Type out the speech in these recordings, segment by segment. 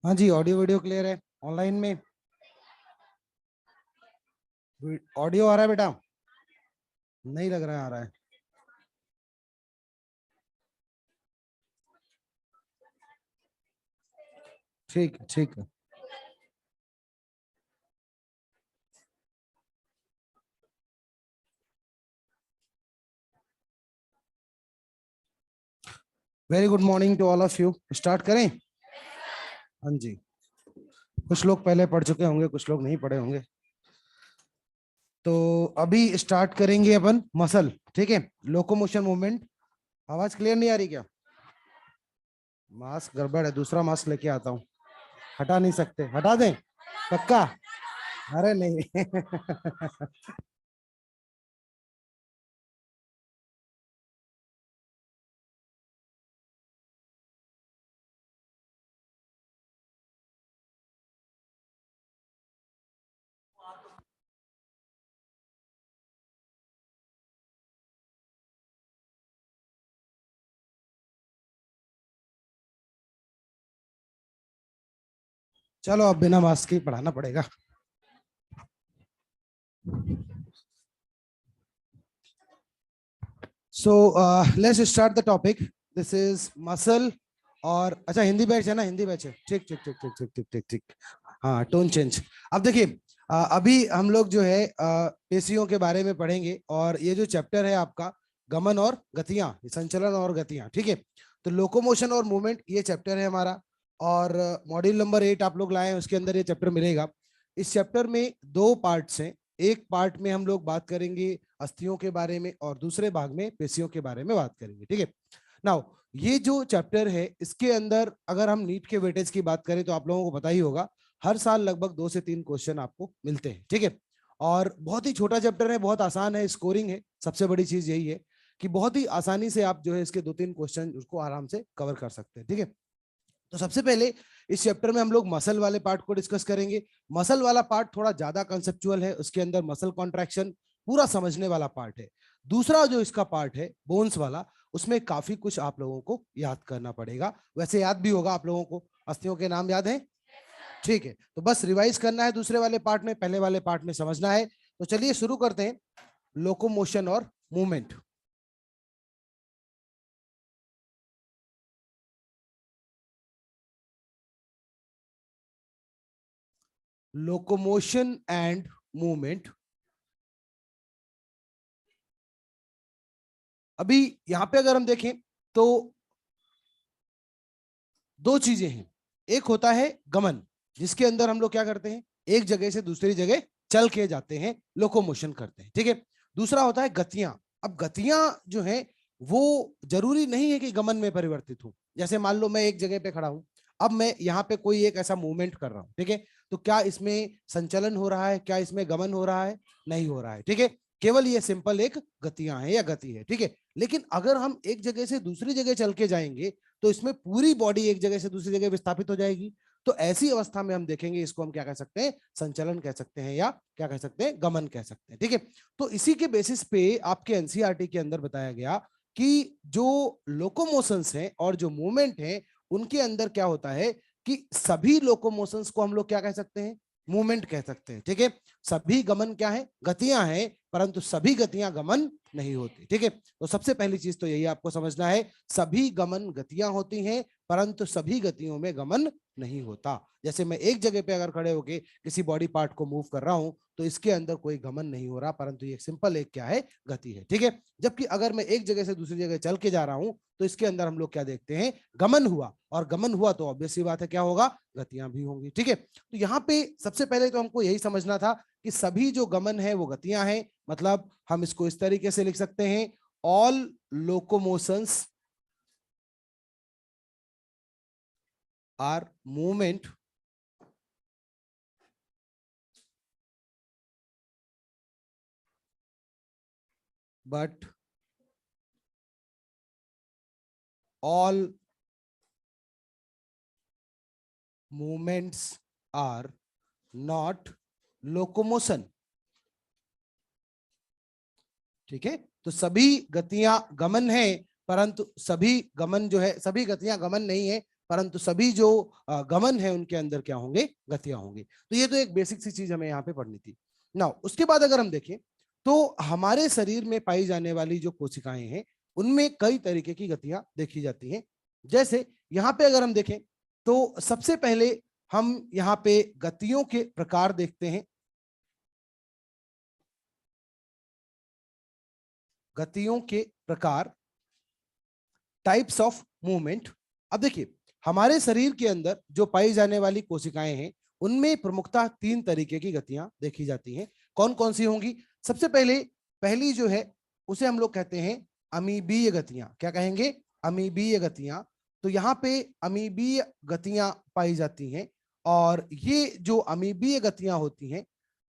हाँ जी, audio video clear है। Online में ऑडियो आ रहा है बेटा? नहीं लग रहा है आ रहा है। ठीक है ठीक है। Very good morning to all of you. Start करें? हाँ जी। कुछ लोग पहले पढ़ चुके होंगे, कुछ लोग नहीं पढ़े होंगे। तो अभी स्टार्ट करेंगे अपन मसल। ठीक है, लोकोमोशन मूवमेंट। आवाज क्लियर नहीं आ रही क्या? मास्क गड़बड़ है, दूसरा मास्क लेके आता हूँ। हटा नहीं सकते, हटा दें? पक्का? अरे नहीं। चलो अब बिना मास्क के ही पढ़ाना पड़ेगा। So let's start the topic. This is muscle. और अच्छा, हिंदी बैच है ना? हिंदी बैच है। ठीक ठीक ठीक ठीक ठीक ठीक ठीक ठीक। हाँ, टोन चेंज। अब देखिए, अभी हम लोग जो है पेशियों के बारे में पढ़ेंगे। और ये जो चैप्टर है आपका, गमन और गतियां, संचलन और गतियां। ठीक है, तो लोकोमोशन और मूवमेंट ये चैप्टर है हमारा। और मॉड्यूल नंबर 8 आप लोग लाए हैं, उसके अंदर ये चैप्टर मिलेगा। इस चैप्टर में दो पार्ट्स हैं। एक पार्ट में हम लोग बात करेंगे अस्थियों के बारे में, और दूसरे भाग में पेशियों के बारे में बात करेंगे। ठीक है, नाउ ये जो चैप्टर है, इसके अंदर अगर हम नीट के वेटेज की बात करें तो आप लोगों को पता ही होगा, हर साल लगभग 2 से 3 क्वेश्चन आपको मिलते हैं। ठीक है, और बहुत ही छोटा चैप्टर है, बहुत आसान है, स्कोरिंग है। सबसे बड़ी चीज यही है कि बहुत ही आसानी से आप जो है इसके 2-3 क्वेश्चन उसको आराम से कवर कर सकते हैं। ठीक है, तो सबसे पहले इस चैप्टर में हम लोग मसल वाले पार्ट को डिस्कस करेंगे। मसल वाला पार्ट थोड़ा ज्यादा कंसेप्चुअल है, उसके अंदर मसल कॉन्ट्रैक्शन पूरा समझने वाला पार्ट है। दूसरा जो इसका पार्ट है बोन्स वाला, उसमें काफी कुछ आप लोगों को याद करना पड़ेगा। वैसे याद भी होगा आप लोगों को, अस्थियों के नाम याद है? ठीक है, तो बस रिवाइज करना है दूसरे वाले पार्ट में, पहले वाले पार्ट में समझना है। तो चलिए शुरू करते हैं। लोकोमोशन और मूवमेंट। Locomotion and movement. अभी यहां पे अगर हम देखें तो दो चीजें हैं। एक होता है गमन, जिसके अंदर हम लोग क्या करते हैं, एक जगह से दूसरी जगह चल के जाते हैं, लोकोमोशन करते हैं। ठीक है, दूसरा होता है गतियां। अब गतियां जो है वो जरूरी नहीं है कि गमन में परिवर्तित हो। जैसे मान लो मैं एक जगह पे खड़ा हूं, अब मैं यहाँ पे कोई एक ऐसा मूवमेंट कर रहा हूं। ठीक है, तो क्या इसमें संचलन हो रहा है, क्या इसमें गमन हो रहा है? नहीं हो रहा है। ठीक है, केवल ये सिंपल एक गतियां है या गति है। ठीक है, लेकिन अगर हम एक जगह से दूसरी जगह चल के जाएंगे तो इसमें पूरी बॉडी एक जगह से दूसरी जगह विस्थापित हो जाएगी। तो ऐसी अवस्था में हम देखेंगे, इसको हम क्या कह सकते हैं, संचलन कह सकते हैं, या क्या कह सकते हैं, गमन कह सकते हैं। ठीक है, तो इसी के बेसिस पे आपके एनसीईआरटी के अंदर बताया गया कि जो लोकोमोशंस हैं और जो मूवमेंट है, उनके अंदर क्या होता है कि सभी लोकोमोशंस को हम लोग क्या कह सकते हैं, मूवमेंट कह सकते हैं। ठीक है, सभी गमन क्या है, गतियां हैं, परंतु सभी गतियां गमन नहीं होती। ठीक है, तो सबसे पहली चीज तो यही आपको समझना है, सभी गमन गतियां होती हैं, परंतु सभी गतियों में गमन नहीं होता। जैसे मैं एक जगह पे अगर खड़े होके किसी बॉडी पार्ट को मूव कर रहा हूं तो इसके अंदर कोई गमन नहीं हो रहा, परंतु ये सिंपल एक क्या है, गति है। ठीक है, जबकि अगर मैं एक जगह से दूसरी जगह चल के जा रहा हूं तो इसके अंदर हम लोग क्या देखते हैं, गमन हुआ। और गमन हुआ तो ऑब्वियस सी बात है क्या होगा, गतियां भी होंगी। ठीक है, तो यहाँ पे सबसे पहले तो हमको यही समझना था कि सभी जो गमन है वो गतियां हैं। मतलब हम इसको इस तरीके से लिख सकते हैं, all locomotions are movement, but all movements are not locomotion। ठीक है, तो सभी गतियां गमन है, परंतु सभी गमन जो है, सभी गतियां गमन नहीं है, परंतु सभी जो गमन है उनके अंदर क्या होंगे, गतियां होंगी। तो ये तो एक बेसिक सी चीज हमें यहाँ पे पढ़नी थी। नाउ उसके बाद अगर हम देखें तो हमारे शरीर में पाई जाने वाली जो कोशिकाएं हैं उनमें कई तरीके की गतियां देखी जाती हैं। जैसे यहाँ पे अगर हम देखें तो सबसे पहले हम यहाँ पे गतियों के प्रकार देखते हैं। गतियों के प्रकार, टाइप्स ऑफ मूवमेंट। अब देखिए हमारे शरीर के अंदर जो पाई जाने वाली कोशिकाएं हैं उनमें प्रमुखता 3 तरीके की गतियां देखी जाती हैं। कौन कौन सी होंगी? सबसे पहले पहली जो है उसे हम लोग कहते हैं अमीबीय गतियां। क्या कहेंगे? अमीबीय गतियां। तो यहाँ पे अमीबीय गतियां पाई जाती हैं और ये जो अमीबीय गतियां होती हैं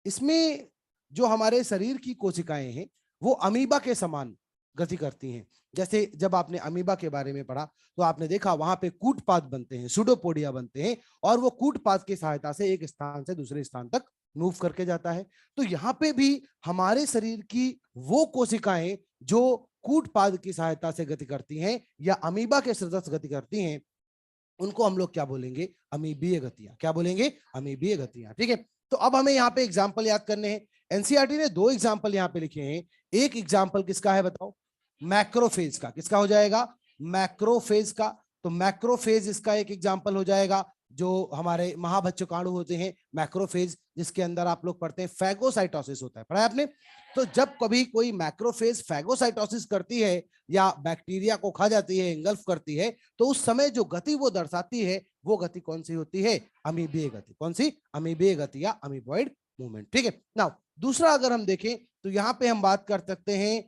इसमें जो हमारे शरीर की कोशिकाएं हैं वो अमीबा के समान गति करती हैं। जैसे जब आपने अमीबा के बारे में पढ़ा तो आपने देखा वहां पे कूटपाद बनते हैं, सुडोपोडिया बनते हैं और वो कूटपाद की सहायता से एक स्थान से दूसरे स्थान तक मूव करके जाता है। तो यहाँ पे भी हमारे शरीर की वो कोशिकाएं जो कूटपाद की सहायता से गति करती हैं या अमीबा के सदृश गति करती हैं उनको हम लोग क्या बोलेंगे? अमीबीय गतियां। क्या बोलेंगे? अमीबीय गतियां। ठीक है, तो अब हमें यहाँ पे एग्जाम्पल याद करने हैं। एनसीईआरटी ने 2 एग्जाम्पल यहाँ पे लिखे हैं। एक एग्जाम्पल किसका है बताओ? मैक्रोफेज का। किसका हो जाएगा? मैक्रोफेज का। तो मैक्रोफेज इसका एक एग्जाम्पल हो जाएगा। जो हमारे महाभक्षकाणु होते हैं मैक्रोफेज, जिसके अंदर आप लोग पढ़ते हैं फैगोसाइटोसिस होता है, पढ़ा है आपने? तो जब कभी कोई मैक्रोफेज फैगोसाइटोसिस करती है या बैक्टीरिया को खा जाती है, इंगल्फ करती है, तो उस समय जो गति वो दर्शाती है वो गति कौन सी होती है? अमीबीय गति। कौन सी? अमीबीय गति या अमीबॉइड मूवमेंट। ठीक है, नाउ दूसरा अगर हम देखें तो यहाँ पे हम बात कर सकते हैं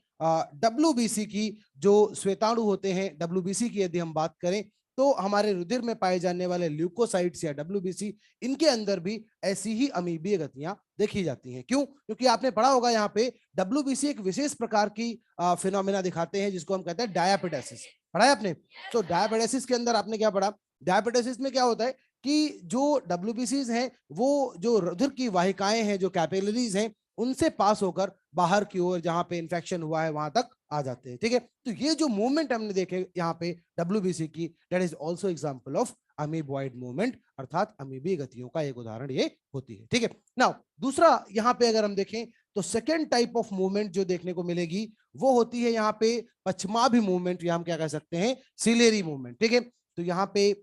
डब्ल्यूबीसी की। जो श्वेताणु होते हैं डब्ल्यूबीसी की यदि हम बात करें तो हमारे रुधिर में पाए जाने वाले ल्यूकोसाइट्स या डब्ल्यूबीसी, इनके अंदर भी ऐसी ही अमीबीय गतियां देखी जाती हैं। क्यों? क्योंकि आपने पढ़ा होगा यहाँ पे डब्ल्यूबीसी एक विशेष प्रकार की फिनोमिना दिखाते हैं जिसको हम कहते हैं डायापेटेसिस। पढ़ा है आपने? तो डायापेटेसिस के अंदर आपने क्या पढ़ा? डायापेटेसिस में क्या होता है कि जो डब्ल्यूबीसीज हैं वो जो रुधिर की वाहिकाएं हैं, जो कैपिलरीज हैं, उनसे पास होकर बाहर की ओर जहां पे इंफेक्शन हुआ है वहां तक आ जाते हैं। ठीक है, तो ये जो मूवमेंट हमने देखे यहाँ पे डब्ल्यूबीसी की, that is also example of amoeboid movement, अर्थात अमीबीय गतियों का एक उदाहरण ये होती है। ठीक है, नाउ दूसरा यहाँ पे अगर हम देखें तो सेकेंड टाइप ऑफ मूवमेंट जो देखने को मिलेगी वो होती है यहाँ पे पश्चिमाभि मूवमेंट, या हम क्या कह सकते हैं सिलेरी मूवमेंट। ठीक है, तो यहाँ पे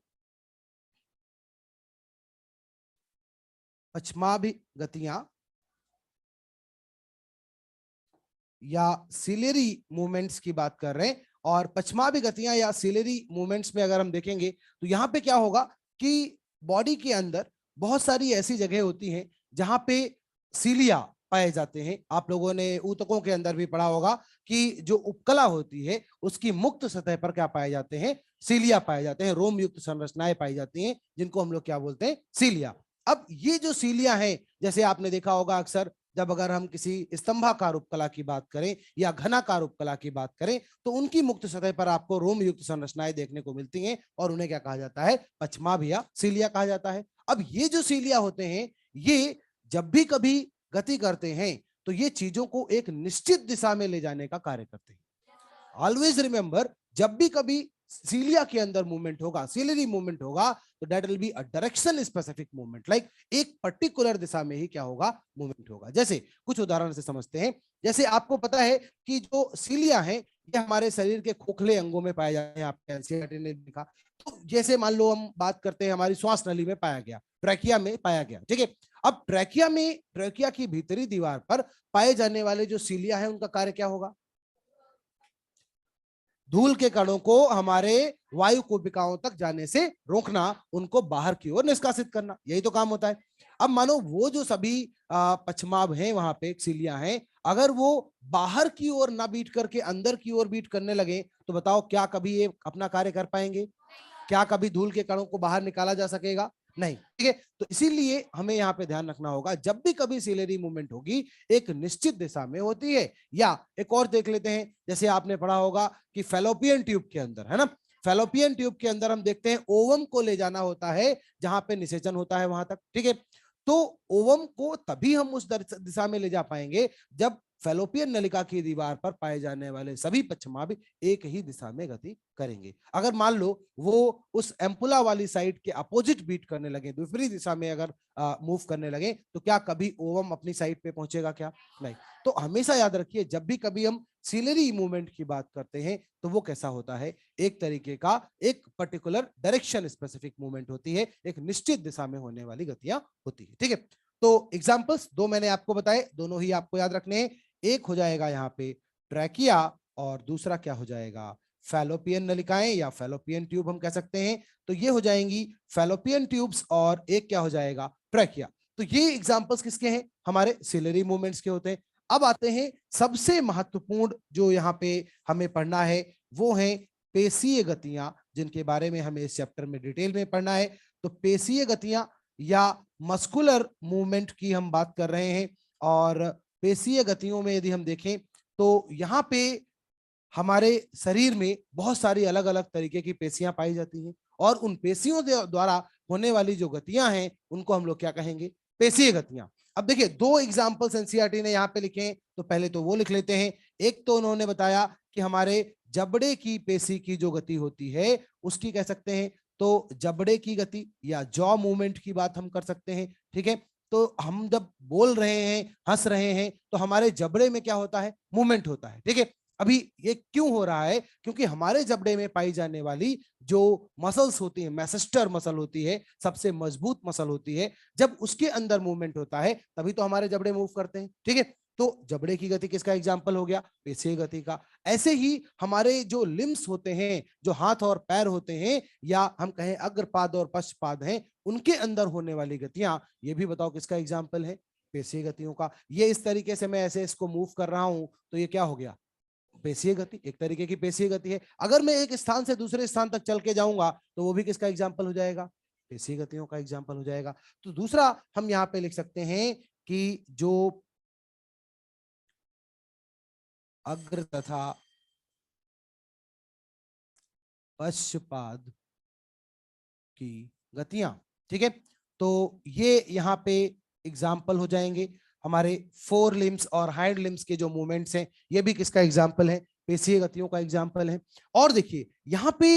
पश्चिमाभि गतियां या सिलेरी मूवमेंट्स की बात कर रहे हैं। और पश्चिमाभि गतियां या सिलेरी मूवमेंट्स में अगर हम देखेंगे तो यहाँ पे क्या होगा कि बॉडी के अंदर बहुत सारी ऐसी जगह होती हैं जहां पे सीलिया पाए जाते हैं। आप लोगों ने ऊतकों के अंदर भी पढ़ा होगा कि जो उपकला होती है उसकी मुक्त सतह पर क्या पाए जाते हैं? सीलिया पाए जाते हैं, रोम युक्त संरचनाएं पाई जाती हैं जिनको हम लोग क्या बोलते हैं? सीलिया। अब ये जो सीलिया है, जैसे आपने देखा होगा अक्सर जब अगर हम किसी स्तंभाकार उपकला की बात करें या घनाकार उपकला की बात करें तो उनकी मुक्त सतह पर आपको रोम युक्त संरचनाएं देखने को मिलती हैं और उन्हें क्या कहा जाता है? पश्चिमाभि या सीलिया कहा जाता है। अब ये जो सीलिया होते हैं ये जब भी कभी गति करते हैं तो ये चीजों को एक निश्चित दिशा में ले जाने का कार्य करते हैं। ऑलवेज रिमेंबर, जब भी कभी सीलिया के अंदर मूवमेंट होगा, सिलेरी मूवमेंट होगा, तो that will be a direction specific movement, like एक पर्टिकुलर दिशा में ही क्या होगा? मूवमेंट होगा। जैसे कुछ उदाहरण से समझते हैं। जैसे आपको पता है कि जो सीलिया है ये हमारे शरीर के खोखले अंगों में पाए जाते हैं, आपने एनसीईआरटी ने देखा। तो जैसे मान लो हम बात करते हैं हमारी श्वास नली में पाया गया, ट्रैकिया में पाया गया। ठीक है, अब ट्रैकिया में, ट्रैकिया की भीतरी दीवार पर पाए जाने वाले जो सीलिया है उनका कार्य क्या होगा? धूल के कणों को हमारे वायु कोशिकाओं तक जाने से रोकना, उनको बाहर की ओर निष्कासित करना, यही तो काम होता है। अब मानो वो जो सभी पश्चिमाभ हैं वहां पे सीलिया हैं, अगर वो बाहर की ओर ना बीट करके अंदर की ओर बीट करने लगे तो बताओ क्या कभी ये अपना कार्य कर पाएंगे? क्या कभी धूल के कणों को बाहर निकाला जा सकेगा? नहीं। ठीक है, तो इसीलिए हमें यहाँ पे ध्यान रखना होगा जब भी कभी सिलेरी मूवमेंट होगी एक निश्चित दिशा में होती है। या एक और देख लेते हैं, जैसे आपने पढ़ा होगा कि फेलोपियन ट्यूब के अंदर, है ना, फेलोपियन ट्यूब के अंदर हम देखते हैं ओवम को ले जाना होता है जहां पे निषेचन होता है वहां तक। ठीक है, तो ओवम को तभी हम उस दिशा में ले जा पाएंगे जब फैलोपियन नलिका की दीवार पर पाए जाने वाले सभी पश्चिमाभ एक ही दिशा में गति करेंगे। अगर मान लो वो उस एम्पुला वाली साइड के अपोजिट बीट करने लगे, विपरीत दिशा में अगर मूव करने लगे, तो क्या कभी ओवम अपनी साइड पे पहुंचेगा? क्या नहीं। तो हमेशा याद रखिए, जब भी कभी हम सिलेरी मूवमेंट की बात करते हैं तो वो कैसा होता है, एक तरीके का एक पर्टिकुलर डायरेक्शन स्पेसिफिक मूवमेंट होती है, एक निश्चित दिशा में होने वाली गतियां होती है। ठीक है, तो एग्जांपल्स दो मैंने आपको बताए, दोनों ही आपको याद रखने हैं। एक हो जाएगा यहाँ पे ट्रैकिया और दूसरा क्या हो जाएगा, फैलोपियन नलिकाएं या फैलोपियन ट्यूब हम कह सकते हैं। तो ये हो जाएंगी फैलोपियन ट्यूब्स और एक क्या हो जाएगा, ट्रैकिया। तो ये एग्जांपल्स किसके हैं, हमारे सिलेरी मूवमेंट्स के होते हैं। अब आते हैं सबसे महत्वपूर्ण जो यहाँ पे हमें पढ़ना है, वो है पेशीय गतियां, जिनके बारे में हमें इस चैप्टर में डिटेल में पढ़ना है। तो पेशीय गतियां या मस्कुलर मूवमेंट की हम बात कर रहे हैं। और पेशीय गतियों में यदि हम देखें तो यहाँ पे हमारे शरीर में बहुत सारी अलग अलग तरीके की पेशियां पाई जाती हैं, और उन पेशियों द्वारा होने वाली जो गतियां हैं उनको हम लोग क्या कहेंगे, पेशीय गतियां। अब देखिए, दो एग्जांपल्स एनसीईआरटी ने यहाँ पे लिखे हैं, तो पहले तो वो लिख लेते हैं। एक तो उन्होंने बताया कि हमारे जबड़े की पेशी की जो गति होती है उसकी कह सकते हैं तो जबड़े की गति या जॉ मूवमेंट की बात हम कर सकते हैं। ठीक है, तो हम जब बोल रहे हैं, हंस रहे हैं, तो हमारे जबड़े में क्या होता है, मूवमेंट होता है। ठीक है, अभी ये क्यों हो रहा है, क्योंकि हमारे जबड़े में पाई जाने वाली जो मसल्स होती है, मैसेस्टर मसल होती है, सबसे मजबूत मसल होती है, जब उसके अंदर मूवमेंट होता है तभी तो हमारे जबड़े मूव करते हैं। ठीक है, तो जबड़े की गति किसका एग्जाम्पल हो गया, पेशीय गति का। ऐसे ही हमारे जो लिम्स होते हैं, जो हाथ और पैर होते हैं, या हम कहें अग्रपाद और पश्चपाद हैं, उनके अंदर होने वाली गतियां, ये भी बताओ किसका एग्जाम्पल है, पेशीय गतियों का। ये इस तरीके से मैं ऐसे इसको मूव कर रहा हूं तो ये क्या हो गया, पेशीय गति, एक तरीके की पेशीय गति है। अगर मैं एक स्थान से दूसरे स्थान तक चल के जाऊंगा तो वो भी किसका एग्जाम्पल हो जाएगा, पेशीय गतियों का एग्जाम्पल हो जाएगा। तो दूसरा हम यहाँ पे लिख सकते हैं कि जो अग्र तथा पश्चपाद की गतियां, ठीक है, तो ये यहाँ पे एग्जाम्पल हो जाएंगे। हमारे फोर लिम्स और हाइंड लिम्स के जो मूवमेंट्स हैं, ये भी किसका एग्जाम्पल है, पेशीय गतियों का एग्जाम्पल है। और देखिए यहाँ पे,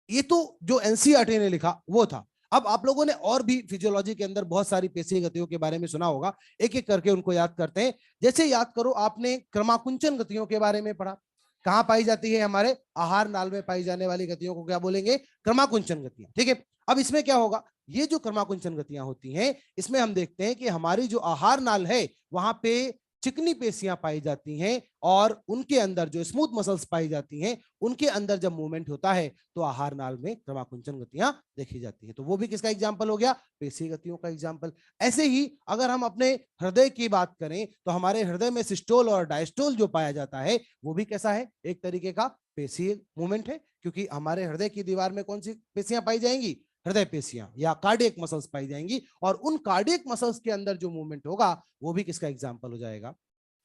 ये तो जो एनसीईआरटी ने लिखा वो था। अब आप लोगों ने और भी फिजियोलॉजी के अंदर बहुत सारी पेशीय गतियों के बारे में सुना होगा, एक एक करके उनको याद करते हैं। जैसे याद करो, आपने क्रमाकुंचन गतियों के बारे में पढ़ा, कहां पाई जाती है, हमारे आहार नाल में पाई जाने वाली गतियों को क्या बोलेंगे, क्रमाकुंचन गतियां। ठीक है, अब इसमें क्या होगा, ये जो क्रमाकुंचन गतियां होती हैं, इसमें हम देखते हैं कि हमारी जो आहार नाल है वहां पे चिकनी पेशियां पाई जाती हैं, और उनके अंदर जो स्मूथ मसल्स पाई जाती हैं, उनके अंदर जब मूवमेंट होता है तो आहार नाल में क्रमाकुंचन गतियां देखी जाती हैं। तो वो भी किसका एग्जाम्पल हो गया, पेशीय गतियों का एग्जाम्पल। ऐसे ही अगर हम अपने हृदय की बात करें तो हमारे हृदय में सिस्टोल और डायस्टोल जो पाया जाता है वो भी कैसा है, एक तरीके का पेशीय मूवमेंट है, क्योंकि हमारे हृदय की दीवार में कौन सी पेशियां पाई जाएंगी, हृदय पेशियां या कार्डियक मसल्स पाई जाएंगी, और उन कार्डियक मसल्स के अंदर जो मूवमेंट होगा वो भी किसका एग्जाम्पल हो जाएगा।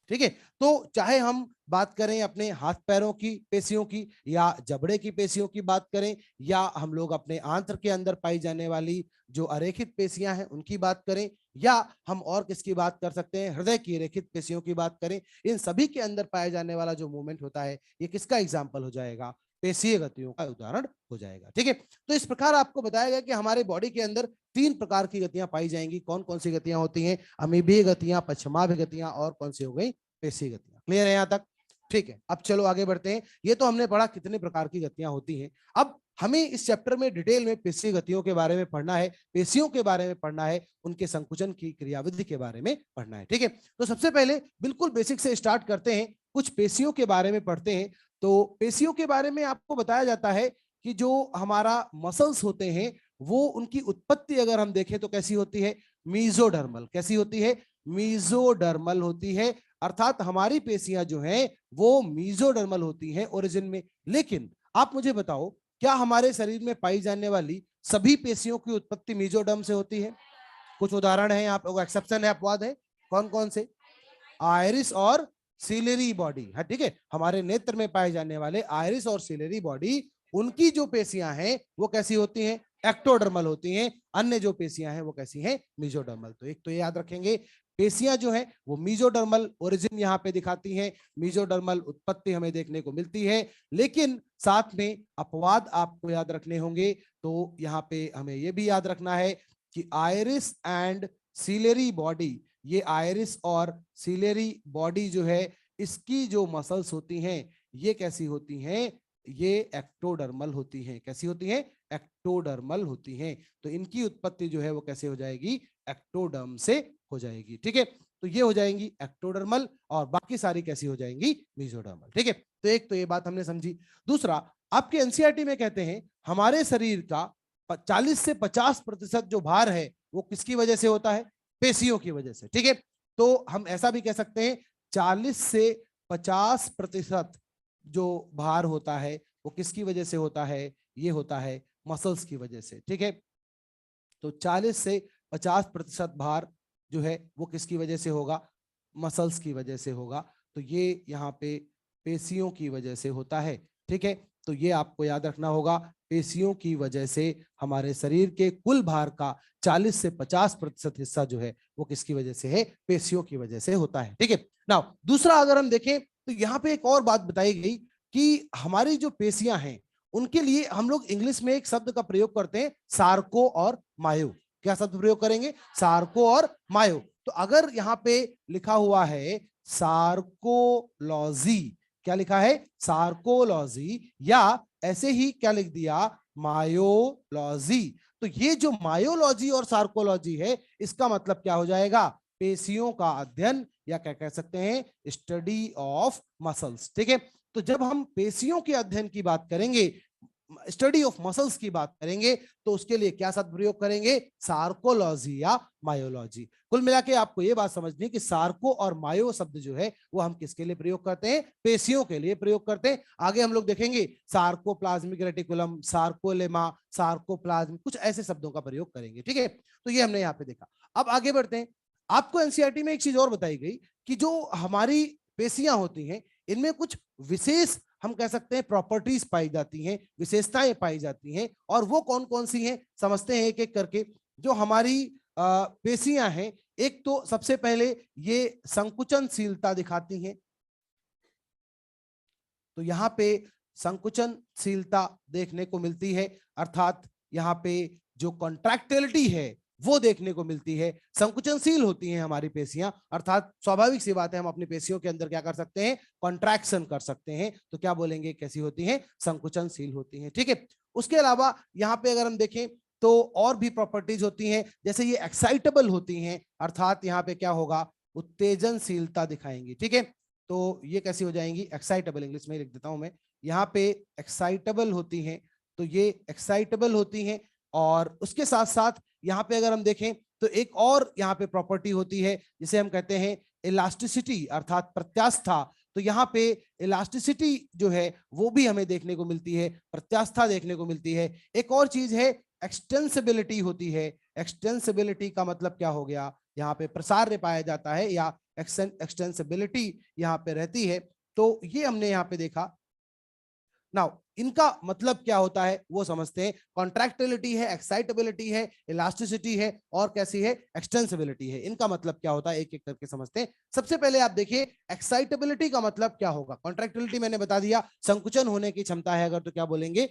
ठीक है, तो चाहे हम बात करें अपने हाथ पैरों की पेशियों की, या जबड़े की पेशियों की बात करें, या हम लोग अपने आंत्र के अंदर पाई जाने वाली जो अरेखित पेशियां हैं उनकी बात करें, या हम और किसकी बात कर सकते हैं, हृदय की रेखित पेशियों की बात करें, इन सभी के अंदर पाया जाने वाला जो मूवमेंट होता है ये किसका एग्जाम्पल हो जाएगा, पेशीय गतियों का उदाहरण हो जाएगा। ठीक है, तो इस प्रकार आपको बताया गया कि हमारे बॉडी के अंदर तीन प्रकार की गतियां पाई जाएंगी। कौन कौन सी गतियां होती हैं, अमीबीय गतियां, पश्चिमाभ गतियां, और कौन सी हो गई, पेशीय गतियां। क्लियर है यहां तक? ठीक है, अब चलो आगे बढ़ते हैं। ये तो हमने पढ़ा कितने प्रकार की गतियां होती हैं। अब हमें इस चैप्टर में डिटेल में पेशीय गतियों के बारे में पढ़ना है, पेशियों के बारे में पढ़ना है, उनके संकुचन की क्रियाविधि के बारे में पढ़ना है। ठीक है, तो सबसे पहले बिल्कुल बेसिक से स्टार्ट करते हैं, कुछ पेशियों के बारे में पढ़ते हैं। तो पेशियों के बारे में आपको बताया जाता है कि जो हमारा मसल्स होते हैं वो उनकी उत्पत्ति अगर हम देखें तो कैसी होती है, मीजोडर्मल। कैसी होती है, मीजोडर्मल होती है, अर्थात हमारी पेशियां जो हैं वो मीजोडर्मल होती हैं ओरिजिन में। लेकिन आप मुझे बताओ, क्या हमारे शरीर में पाई जाने वाली सभी पेशियों की उत्पत्ति मीजोडर्म से होती है? कुछ उदाहरण है यहाँ पे, एक्सेप्शन है, अपवाद है, कौन कौन से, आयरिस और सिलेरी बॉडी है। ठीक है, हमारे नेत्र में पाए जाने वाले आयरिस और सिलेरी बॉडी, उनकी जो पेशियां हैं वो कैसी होती हैं, एक्टोडर्मल होती हैं। अन्य जो पेशियां हैं वो कैसी हैं, मेसोडर्मल। तो एक तो ये याद रखेंगे, पेशियां जो है वो मीजोडर्मल ओरिजिन यहाँ पे दिखाती हैं, मीजोडर्मल उत्पत्ति हमें देखने को मिलती है। लेकिन साथ में अपवाद आपको याद रखने होंगे, तो यहाँ पे हमें ये भी याद रखना है कि आयरिस एंड सीलेरी बॉडी, ये आयरिस और सीलेरी बॉडी जो है, इसकी जो मसल्स होती हैं ये कैसी होती हैं, ये एक्टोडर्मल होती हैं। कैसी होती हैं? एक्टोडर्मल होती हैं। तो इनकी उत्पत्ति जो है वो कैसे हो जाएगी? एक्टोडर्म से हो जाएगी। ठीक है, तो ये हो जाएंगी एक्टोडर्मल और बाकी सारी कैसी हो जाएंगी? मेसोडर्मल। ठीक है, तो एक तो ये बात हमने समझी। दूसरा, आपके एनसीईआरटी में कहते हैं हमारे शरीर का 40 से 50% जो भार है वो किसकी वजह से होता है? पेशियों की वजह से। ठीक है, तो हम ऐसा भी कह सकते हैं 40 से 50% जो भार होता है वो किसकी वजह से होता है? ये होता है मसल्स की वजह से। ठीक है, तो 40 से 50% भार जो है वो किसकी वजह से होगा? मसल्स की वजह से होगा। तो ये यहाँ पे पेशियों की वजह से होता है। ठीक है, तो ये आपको याद रखना होगा, पेशियों की वजह से हमारे शरीर के कुल भार का 40 से 50% हिस्सा जो है वो किसकी वजह से है? पेशियों की वजह से होता है। ठीक है, नाउ दूसरा अगर हम देखें तो यहाँ पे एक और बात बताई गई कि हमारी जो पेशियां हैं उनके लिए हम लोग इंग्लिश में एक शब्द का प्रयोग करते हैं, सार्को और मायो। क्या शब्द प्रयोग करेंगे? सार्को और मायो। तो अगर यहाँ पे लिखा हुआ है सार्कोलॉजी, क्या लिखा है? सार्कोलॉजी, या ऐसे ही क्या लिख दिया? मायोलॉजी। तो ये जो मायोलॉजी और सार्कोलॉजी है इसका मतलब क्या हो जाएगा? पेशियों का अध्ययन, या क्या कह सकते हैं? Study of muscles. ठीक है, तो जब हम पेशियों के अध्ययन की बात करेंगे, स्टडी ऑफ मसल्स की बात करेंगे, तो उसके लिए क्या शब्द प्रयोग करेंगे? सार्कोलॉजी या मायोलॉजी। कुल मिला के आपको यह बात समझनी कि सार्को और मायो शब्द जो है वो हम किसके लिए प्रयोग करते हैं? पेशियों के लिए प्रयोग करते हैं। आगे हम लोग देखेंगे सार्कोप्लाज्मिक रेटिकुलम, सार्कोलेमा, सार्कोप्लाज्म, कुछ ऐसे शब्दों का प्रयोग करेंगे। ठीक है, तो ये हमने यहाँ पे देखा। अब आगे बढ़ते हैं। आपको एनसीईआरटी में एक चीज और बताई गई कि जो हमारी पेशियां होती हैं इनमें कुछ विशेष, हम कह सकते हैं, प्रॉपर्टीज पाई जाती हैं, विशेषताएं पाई जाती हैं। और वो कौन कौन सी हैं समझते हैं एक एक करके। जो हमारी पेशियां हैं, एक तो सबसे पहले ये संकुचनशीलता दिखाती हैं। तो यहाँ पे संकुचनशीलता देखने को मिलती है, अर्थात यहाँ पे जो कॉन्ट्रैक्टिलिटी है वो देखने को मिलती है। संकुचनशील होती हैं हमारी पेशियां, अर्थात स्वाभाविक सी बात है हम अपनी पेशियों के अंदर क्या कर सकते हैं? कॉन्ट्रैक्शन कर सकते हैं। तो क्या बोलेंगे? कैसी होती हैं? संकुचनशील होती हैं। ठीक है, उसके अलावा यहाँ पे अगर हम देखें तो और भी प्रॉपर्टीज होती हैं, जैसे ये एक्साइटेबल होती हैं, अर्थात यहाँ पे क्या होगा? उत्तेजनशीलता दिखाएंगी। ठीक है, तो ये कैसी हो जाएंगी? एक्साइटेबल, इंग्लिश में लिख देता हूं मैं, यहाँ पे एक्साइटेबल होती हैं। तो ये एक्साइटेबल होती हैं। और उसके साथ साथ यहाँ पे अगर हम देखें तो एक और यहाँ पे प्रॉपर्टी होती है जिसे हम कहते हैं इलास्टिसिटी, अर्थात प्रत्यास्था। तो यहाँ पे इलास्टिसिटी जो है वो भी हमें देखने को मिलती है, प्रत्यास्था देखने को मिलती है। एक और चीज है एक्सटेंसिबिलिटी होती है। एक्सटेंसिबिलिटी का मतलब क्या हो गया? यहाँ पे प्रसार्य पाया जाता है या एक्सटेंसिबिलिटी यहाँ पे रहती है। तो ये हमने यहाँ पे देखा। नाउ इनका मतलब क्या होता है वो समझते हैं। कॉन्ट्रैक्टिलिटी है, एक्साइटेबिलिटी है, इलास्टिसिटी है, और कैसी है? एक्सटेंसिबिलिटी है। इनका मतलब क्या होता है एक एक करके समझते हैं। सबसे पहले आप देखिए एक्साइटेबिलिटी का मतलब क्या होगा। कॉन्ट्रैक्टिलिटी मैंने बता दिया, संकुचन होने की क्षमता है अगर, तो क्या बोलेंगे?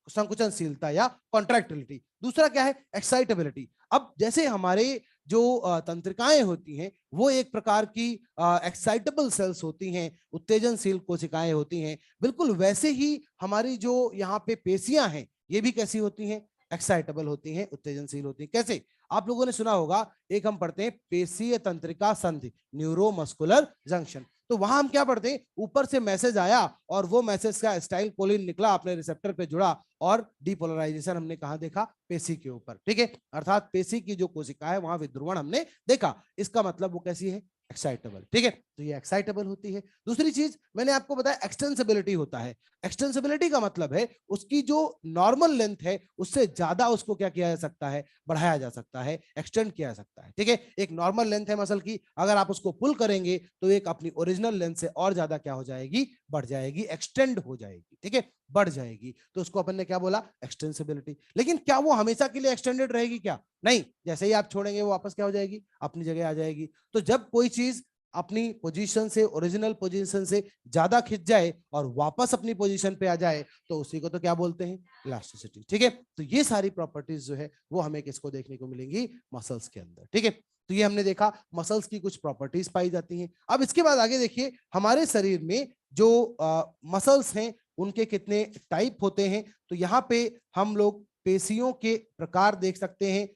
संकुचनशीलता या कॉन्ट्रैक्टिलिटी। दूसरा क्या है? एक्साइटेबिलिटी। अब जैसे हमारे जो तंत्रिकाएं होती हैं वो एक प्रकार की एक्साइटेबल सेल्स होती हैं, उत्तेजनशील कोशिकाएं होती हैं, बिल्कुल वैसे ही हमारी जो यहाँ पे पेशियां हैं ये भी कैसी होती हैं? एक्साइटेबल होती हैं, उत्तेजनशील होती हैं। कैसे? आप लोगों ने सुना होगा, एक हम पढ़ते हैं पेशीय तंत्रिका संधि, न्यूरोमस्कुलर जंक्शन। तो वहां हम क्या पढ़ते हैं? ऊपर से मैसेज आया और वो मैसेज का स्टाइल कोलिन निकला, अपने रिसेप्टर पे जुड़ा, और डीपोलराइजेशन हमने कहां देखा? पेशी के ऊपर। ठीक है, अर्थात पेशी की जो कोशिका है वहां विध्रुवण हमने देखा। इसका मतलब वो कैसी है? एक्साइटेबल। ठीक है, तो ये एक्साइटेबल होती है। दूसरी चीज मैंने आपको बताया एक्सटेंसिबिलिटी होता है। एक्सटेंसिबिलिटी का मतलब है उसकी जो नॉर्मल लेंथ है उससे ज्यादा उसको क्या किया जा सकता है? बढ़ाया जा सकता है, एक्सटेंड किया जा सकता है। ठीक है, एक नॉर्मल लेंथ है मसल की, अगर आप उसको पुल करेंगे तो एक अपनी ओरिजिनल लेंथ से और ज्यादा क्या हो जाएगी? बढ़ जाएगी, एक्सटेंड हो जाएगी। ठीक है, बढ़ जाएगी, तो उसको अपन ने क्या बोला, एक्सटेंसिबिलिटी। लेकिन क्या वो हमेशा के लिए एक्सटेंडेड रहेगी क्या? नहीं, जैसे ही आप छोड़ेंगे वो वापस क्या हो जाएगी, अपनी जगह आ जाएगी। तो जब कोई चीज अपनी पोजीशन से, ओरिजिनल पोजीशन से ज्यादा खिंच जाए और वापस अपनी पोजीशन पे आ जाए, तो उसी को तो क्या बोलते हैं, इलास्टिसिटी। ठीक है, तो ये सारी प्रॉपर्टीज जो है वो हमें किसको देखने को मिलेंगी, मसल्स के अंदर। ठीक है, तो ये हमने देखा मसल्स की कुछ प्रॉपर्टीज पाई जाती हैं। अब इसके बाद आगे देखिए, हमारे शरीर में जो मसल्स हैं उनके कितने टाइप होते हैं। तो यहाँ पे हम लोग पेशियों के प्रकार देख सकते हैं।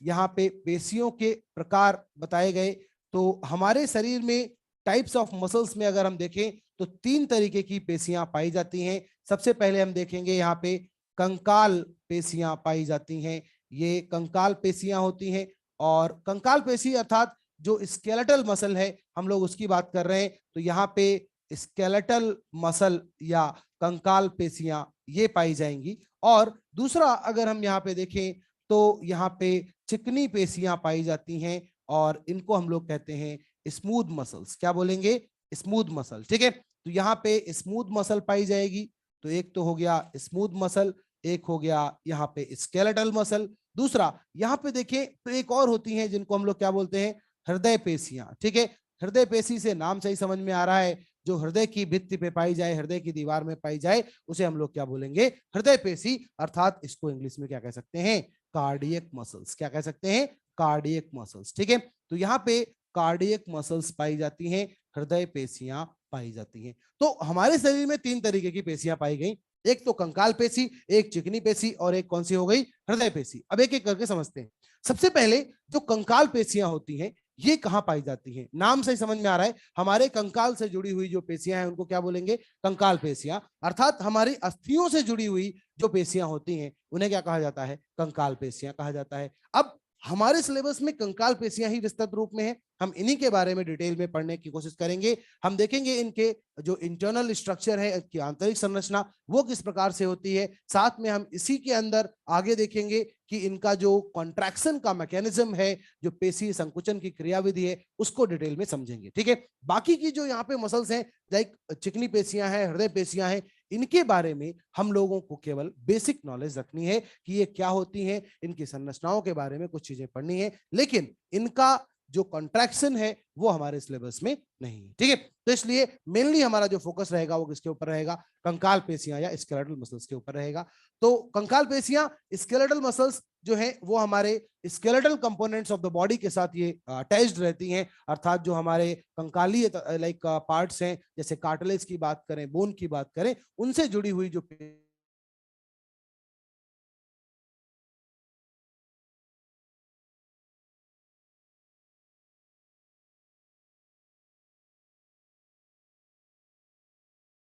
यहाँ पे पेशियों के प्रकार बताए गए। तो हमारे शरीर में टाइप्स ऑफ मसल्स में अगर हम देखें तो 3 तरीके की पेशियां पाई जाती हैं। सबसे पहले हम देखेंगे यहाँ पे कंकाल पेशियां पाई जाती हैं। ये कंकाल पेशियां होती हैं, और कंकाल पेशी अर्थात जो स्केलेटल मसल है, हम लोग उसकी बात कर रहे हैं। तो यहाँ पे स्केलेटल मसल या कंकाल पेशियां ये पाई जाएंगी। और दूसरा अगर हम यहाँ पे देखें तो यहाँ पे चिकनी पेशियां पाई जाती हैं, और इनको हम लोग कहते हैं स्मूथ मसल्स। क्या बोलेंगे, स्मूथ मसल। ठीक है, तो यहाँ पे स्मूथ मसल पाई जाएगी। तो एक तो हो गया स्मूथ मसल, एक हो गया यहाँ पे स्केलेटल मसल। दूसरा यहाँ पे देखें तो एक और होती हैं जिनको हम लोग क्या बोलते हैं, हृदय पेशियां। ठीक है, हृदय पेशी से नाम से ही समझ में आ रहा है, जो हृदय की भित्ति पे पाई जाए, हृदय की दीवार में पाई जाए, उसे हम लोग क्या बोलेंगे, हृदय पेशी। अर्थात इसको इंग्लिश में क्या कह सकते हैं, कार्डियक मसल्स। क्या कह सकते हैं, कार्डियक मसल्स। ठीक है, तो यहाँ पे कार्डियक मसल्स पाई जाती हैं, हृदय पेशियां पाई जाती हैं। तो हमारे शरीर में 3 तरीके की पेशियां पाई गई, एक तो कंकाल पेशी, एक चिकनी पेशी, और एक कौन सी हो गई, हृदय पेशी। अब एक एक करके समझते हैं। सबसे पहले जो कंकाल पेशियां होती हैं ये कहां पाई जाती हैं, नाम से ही समझ में आ रहा है, हमारे कंकाल से जुड़ी हुई जो पेशियां हैं उनको क्या बोलेंगे, कंकाल पेशियां। अर्थात हमारी अस्थियों से जुड़ी हुई जो पेशियां होती हैं उन्हें क्या कहा जाता है, कंकाल पेशियां कहा जाता है। अब हमारे सिलेबस में कंकाल पेशियां ही विस्तृत रूप में है, हम इन्हीं के बारे में डिटेल में पढ़ने की कोशिश करेंगे। हम देखेंगे इनके जो इंटरनल स्ट्रक्चर है, इनकी आंतरिक संरचना वो किस प्रकार से होती है। साथ में हम इसी के अंदर आगे देखेंगे कि इनका जो कॉन्ट्रैक्शन का मैकेनिज्म है, जो पेशी संकुचन की क्रियाविधि है, उसको डिटेल में समझेंगे। ठीक है, बाकी की जो यहाँ पे मसल्स हैं, लाइक चिकनी पेशियां हैं, हृदय पेशियां हैं, इनके बारे में हम लोगों को केवल बेसिक नॉलेज रखनी है कि ये क्या होती हैं, इनकी संरचनाओं के बारे में कुछ चीजें पढ़नी है, लेकिन इनका जो कॉन्ट्रैक्शन है वो हमारे सिलेबस में नहीं है। ठीक है, तो इसलिए मेनली हमारा जो फोकस रहेगा वो किसके ऊपर रहेगा, कंकाल पेशियां या स्केलेटल मसल्स के ऊपर रहेगा। तो कंकाल पेशियां, स्केलेटल मसल्स जो है वो हमारे skeletal components of the body के साथ ये अटैच्ड रहती हैं। अर्थात जो हमारे कंकालीय लाइक पार्ट्स हैं, जैसे कार्टिलेज की बात करें, बोन की बात करें, उनसे जुड़ी हुई जो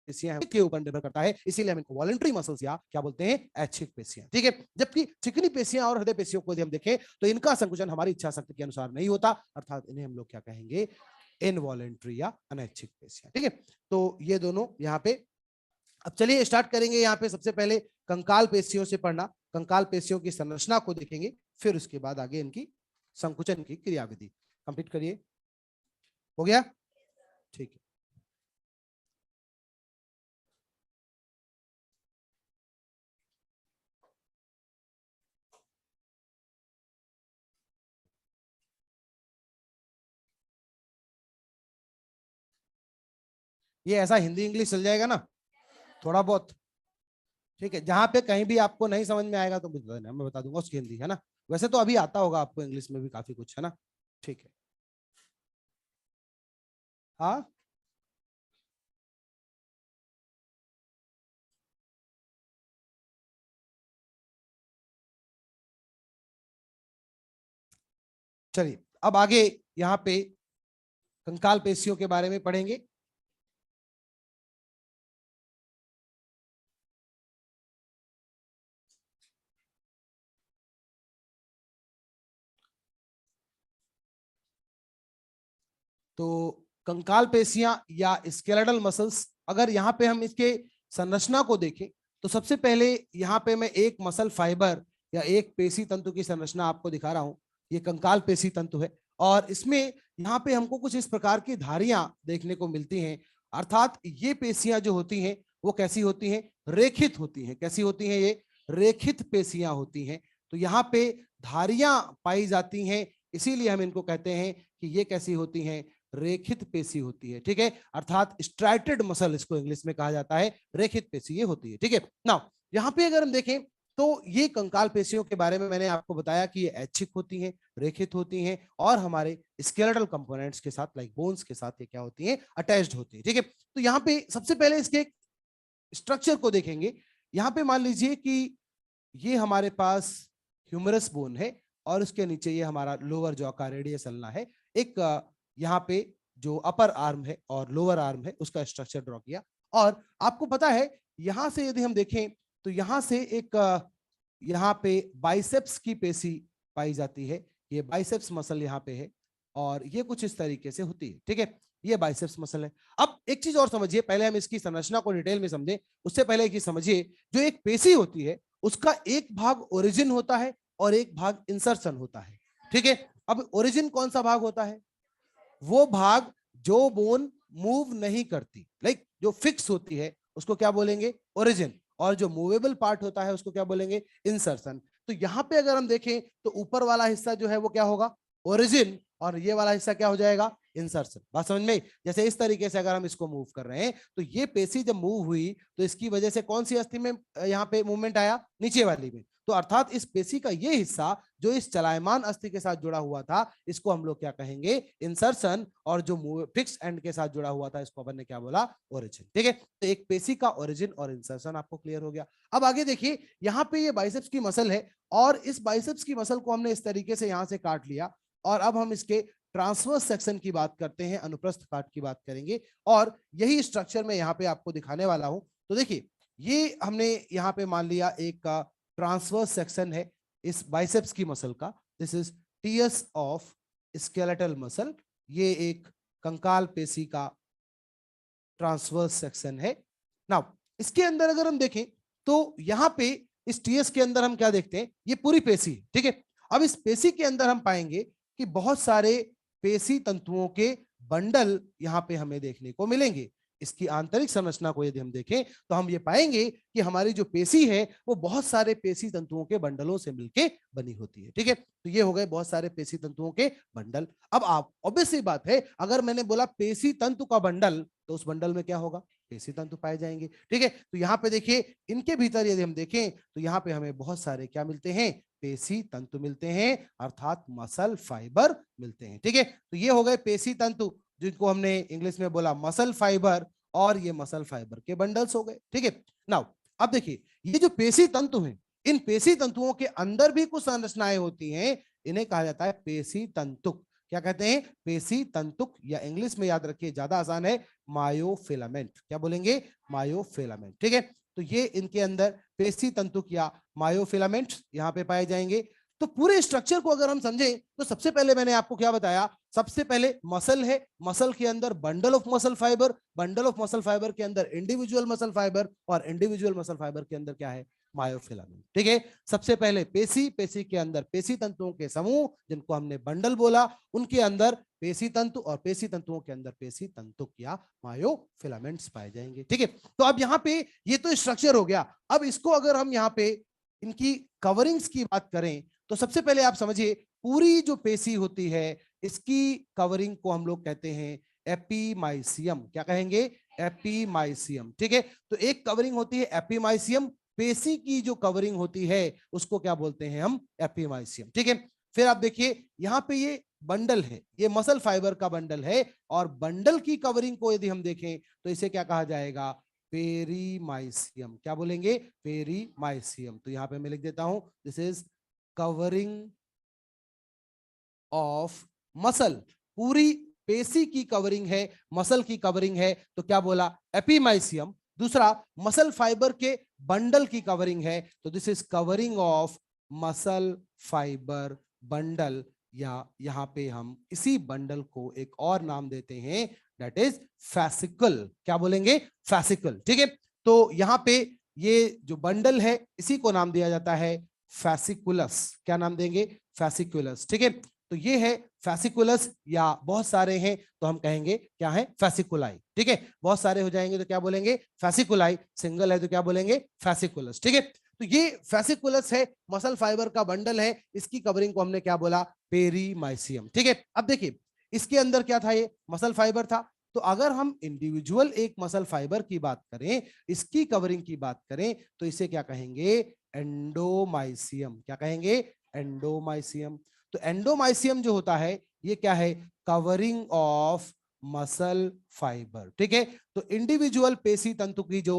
पेशियां के ऊपर निर्भर करता है, इसीलिए हम इनको वॉलंटरी मसल्स या क्या बोलते हैं, ऐच्छिक पेशियां। ठीक है, जबकि चिकनी पेशियां और हृदय पेशियों को यदि हम देखें तो इनका संकुचन हमारी इच्छा शक्ति के अनुसार नहीं होता, अर्थात इन्हें हम लोग क्या कहेंगे, इनवॉलंटरी या अनैच्छिक पेशियां। ठीक है, तो ये दोनों यहाँ पे। अब चलिए स्टार्ट करेंगे यहाँ पे सबसे पहले कंकाल पेशियों से पढ़ना। कंकाल पेशियों की संरचना को देखेंगे, फिर उसके बाद आगे इनकी संकुचन की क्रियाविधि। कंप्लीट करिए, हो गया, ठीक है। ये ऐसा हिंदी इंग्लिश चल जाएगा ना, थोड़ा बहुत। ठीक है, जहां पे कहीं भी आपको नहीं समझ में आएगा तो मुझे बताना, मैं बता दूंगा उसकी हिंदी, है ना। वैसे तो अभी आता होगा आपको इंग्लिश में भी काफी कुछ, है ना। ठीक है, हाँ चलिए, अब आगे यहाँ पे कंकाल पेशियों के बारे में पढ़ेंगे। तो कंकाल पेशियां या स्केलेटल मसल्स, अगर यहाँ पे हम इसके संरचना को देखें तो सबसे पहले यहाँ पे मैं एक मसल फाइबर या एक पेशी तंतु की संरचना आपको दिखा रहा हूँ। ये कंकाल पेशी तंतु है, और इसमें यहाँ पे हमको कुछ इस प्रकार की धारियां देखने को मिलती हैं। अर्थात ये पेशियां जो होती हैं वो कैसी होती हैं, रेखित होती हैं। कैसी होती हैं ये, रेखित पेशियां होती हैं। तो यहाँ पे धारियां पाई जाती हैं, इसीलिए हम इनको कहते हैं कि ये कैसी होती हैं, रेखित पेशी होती है। ठीक है, अर्थात स्ट्राइटेड मसल इसको इंग्लिश में कहा जाता है, रेखित पेशी ये होती है। ठीक है, नाउ यहाँ पे अगर हम देखें तो ये कंकाल पेशियों के बारे में मैंने आपको बताया कि ये ऐच्छिक होती हैं, रेखित होती हैं और हमारे स्केलेटल कंपोनेंट्स के साथ लाइक बोन्स के साथ ये क्या होती हैं, अटैच्ड होती है। ठीक है, तो यहाँ पे सबसे पहले इसके स्ट्रक्चर को देखेंगे। यहाँ पे मान लीजिए कि ये हमारे पास ह्यूमरस बोन है और उसके नीचे ये हमारा लोअर जॉ का रेडियस अल्ना है। एक यहाँ पे जो अपर आर्म है और लोअर आर्म है उसका स्ट्रक्चर ड्रॉ किया। और आपको पता है यहां से यदि हम देखें तो यहां से एक यहाँ पे बाइसेप्स की पेशी पाई जाती है। ये बाइसेप्स मसल यहाँ पे है और ये कुछ इस तरीके से होती है। ठीक है, ये बाइसेप्स मसल है। अब एक चीज और समझिए, पहले हम इसकी संरचना को डिटेल में समझें उससे पहले एक समझिए, जो एक पेशी होती है उसका एक भाग ओरिजिन होता है और एक भाग इंसर्शन होता है। ठीक है, अब ओरिजिन कौन सा भाग होता है, वो भाग जो बोन मूव नहीं करती, लाइक जो फिक्स होती है उसको क्या बोलेंगे, ओरिजिन। और जो मूवेबल पार्ट होता है उसको क्या बोलेंगे, इंसर्शन। तो यहाँ पे अगर हम देखें तो ऊपर वाला हिस्सा जो है वो क्या होगा, ओरिजिन, और ये वाला हिस्सा क्या हो जाएगा, इंसर्शन। बात समझ में? जैसे इस तरीके से अगर हम इसको मूव कर रहे हैं तो ये पेशी जब मूव हुई तो इसकी वजह से कौन सी अस्थि में यहाँ पे मूवमेंट आया, नीचे वाली में। तो अर्थात इस पेशी का ये हिस्सा जो इस चलायमान अस्थि के साथ जुड़ा हुआ था इसको हम लोग क्या कहेंगे, इंसर्शन। और जो फिक्स एंड के साथ जुड़ा हुआ था इसको अपन ने क्या बोला, ओरिजिन। ठीक है, तो एक पेशी का ओरिजिन और इंसर्शन आपको क्लियर हो गया। अब आगे देखिए, यहाँ पे ये बाइसेप्स की मसल है और इस बाइसेप्स की मसल को हमने इस तरीके से यहाँ से काट लिया और अब हम इसके ट्रांसवर्स सेक्शन की बात करते हैं, अनुप्रस्थ काट की बात करेंगे और यही स्ट्रक्चर मैं यहाँ पे आपको दिखाने वाला हूं। तो देखिए, ये हमने यहाँ पे मान लिया एक ट्रांसवर्स सेक्शन है इस बाइसेप्स की मसल का। This is TS of skeletal muscle. ये एक कंकाल पेशी का ट्रांसवर्स सेक्शन है। नाउ इसके अंदर अगर हम देखें तो यहाँ पे इस टीएस के अंदर हम क्या देखते हैं, ये पूरी पेशी। ठीक है, अब इस पेशी के अंदर हम पाएंगे कि बहुत सारे पेशी तंतुओं के बंडल यहाँ पे हमें देखने को मिलेंगे। इसकी आंतरिक संरचना को यदि हम देखें तो हम ये पाएंगे कि हमारी जो पेशी है वो बहुत सारे पेशी तंतुओं के बंडलों से मिलके बनी होती है। ठीक है, तो ये हो गए बहुत सारे पेशी तंतुओं के बंडल। अब आप ऑब्वियस बात है, अगर मैंने बोला पेशी तंतु का बंडल तो उस बंडल में क्या होगा, पेशी तंतु पाए जाएंगे। ठीक है, तो यहाँ पे देखिए इनके भीतर यदि हम देखें तो यहाँ पे हमें बहुत सारे क्या मिलते हैं, पेशी तंतु मिलते हैं, अर्थात मसल फाइबर मिलते हैं। ठीक है, तो ये हो गए पेशी तंतु जिनको हमने इंग्लिश में बोला मसल फाइबर, और ये मसल फाइबर के बंडल्स हो गए। ठीक है, नाउ अब देखिए ये जो पेशी तंतु हैं, इन पेशी तंतुओं के अंदर भी कुछ संरचनाएं होती हैं, इन्हें कहा जाता है पेशी तंतुक। क्या कहते हैं, पेशी तंतुक, या इंग्लिश में याद रखिए ज्यादा आसान है, मायोफिलामेंट। क्या बोलेंगे, मायोफिलामेंट। ठीक है, तो ये इनके अंदर पेशी तंतुक या मायोफिलामेंट यहाँ पे पाए जाएंगे। तो पूरे स्ट्रक्चर को अगर हम समझें तो सबसे पहले मैंने आपको क्या बताया, सबसे पहले मसल है, मसल के अंदर bundle of muscle fibre, bundle of muscle fibre के अंदर इंडिविजुअल मसल फाइबर, और इंडिविजुअल मसल फाइबर के अंदर क्या है, मायोफिलामेंट। ठीक है, सबसे पहले पेशी, पेशी के अंदर पेशी तंतुओं के समूह जिनको हमने बंडल बोला, उनके अंदर पेशी तंतु, और पेशी तंतुओं के अंदर पेशी तंतुक या मायोफिलामेंट्स पाए जाएंगे। ठीक है, तो अब यहाँ पे ये तो स्ट्रक्चर हो गया। अब इसको अगर हम यहाँ पे इनकी कवरिंग्स की बात करें तो सबसे पहले आप समझिए, पूरी जो पेशी होती है इसकी कवरिंग को हम लोग कहते हैं एपीमाइसियम। क्या कहेंगे, एपीमाइसियम। ठीक है, तो एक कवरिंग होती है एपीमाइसियम, पेशी की जो कवरिंग होती है उसको क्या बोलते हैं हम, एपीमाइसियम। ठीक है, फिर आप देखिए यहाँ पे ये बंडल है, ये मसल फाइबर का बंडल है, और बंडल की कवरिंग को यदि हम देखें तो इसे क्या कहा जाएगा, पेरीमाइसियम। क्या बोलेंगे, पेरीमाइसियम। तो यहाँ पे मैं लिख देता हूं, this is covering of muscle. पूरी पेशी की कवरिंग है, मसल की कवरिंग है, तो क्या बोला, एपीमाइसियम। दूसरा, मसल फाइबर के बंडल की कवरिंग है, तो this is covering of muscle fibre bundle, या यहां पे हम इसी बंडल को एक और नाम देते हैं, दैट इज फैसिकल। क्या बोलेंगे, फैसिकल। ठीक है, तो यहां पे ये जो बंडल है इसी को नाम दिया जाता है फैसिकुलस। क्या नाम देंगे, फैसिकुलस। ठीक है, तो ये है फैसिकुलस, या बहुत सारे हैं तो हम कहेंगे क्या है, फैसिकुलाई। ठीक है, बहुत सारे हो जाएंगे तो क्या बोलेंगे, फैसिकुलाई। सिंगल है तो क्या बोलेंगे, फैसिकुलस। ठीक है, तो ये फैसिकुलस है, मसल फाइबर का बंडल है, इसकी कवरिंग को हमने क्या बोला, पेरीमाइसियम। ठीक है, अब देखिए इसके अंदर क्या था, ये मसल फाइबर था। तो अगर हम इंडिविजुअल एक मसल फाइबर की बात करें, इसकी कवरिंग की बात करें, तो इसे क्या कहेंगे, एंडोमाइसियम। क्या कहेंगे, एंडोमाइसियम। तो एंडोमाइसियम जो होता है ये क्या है, कवरिंग ऑफ मसल फाइबर। ठीक है, तो इंडिविजुअल पेशी तंतु की जो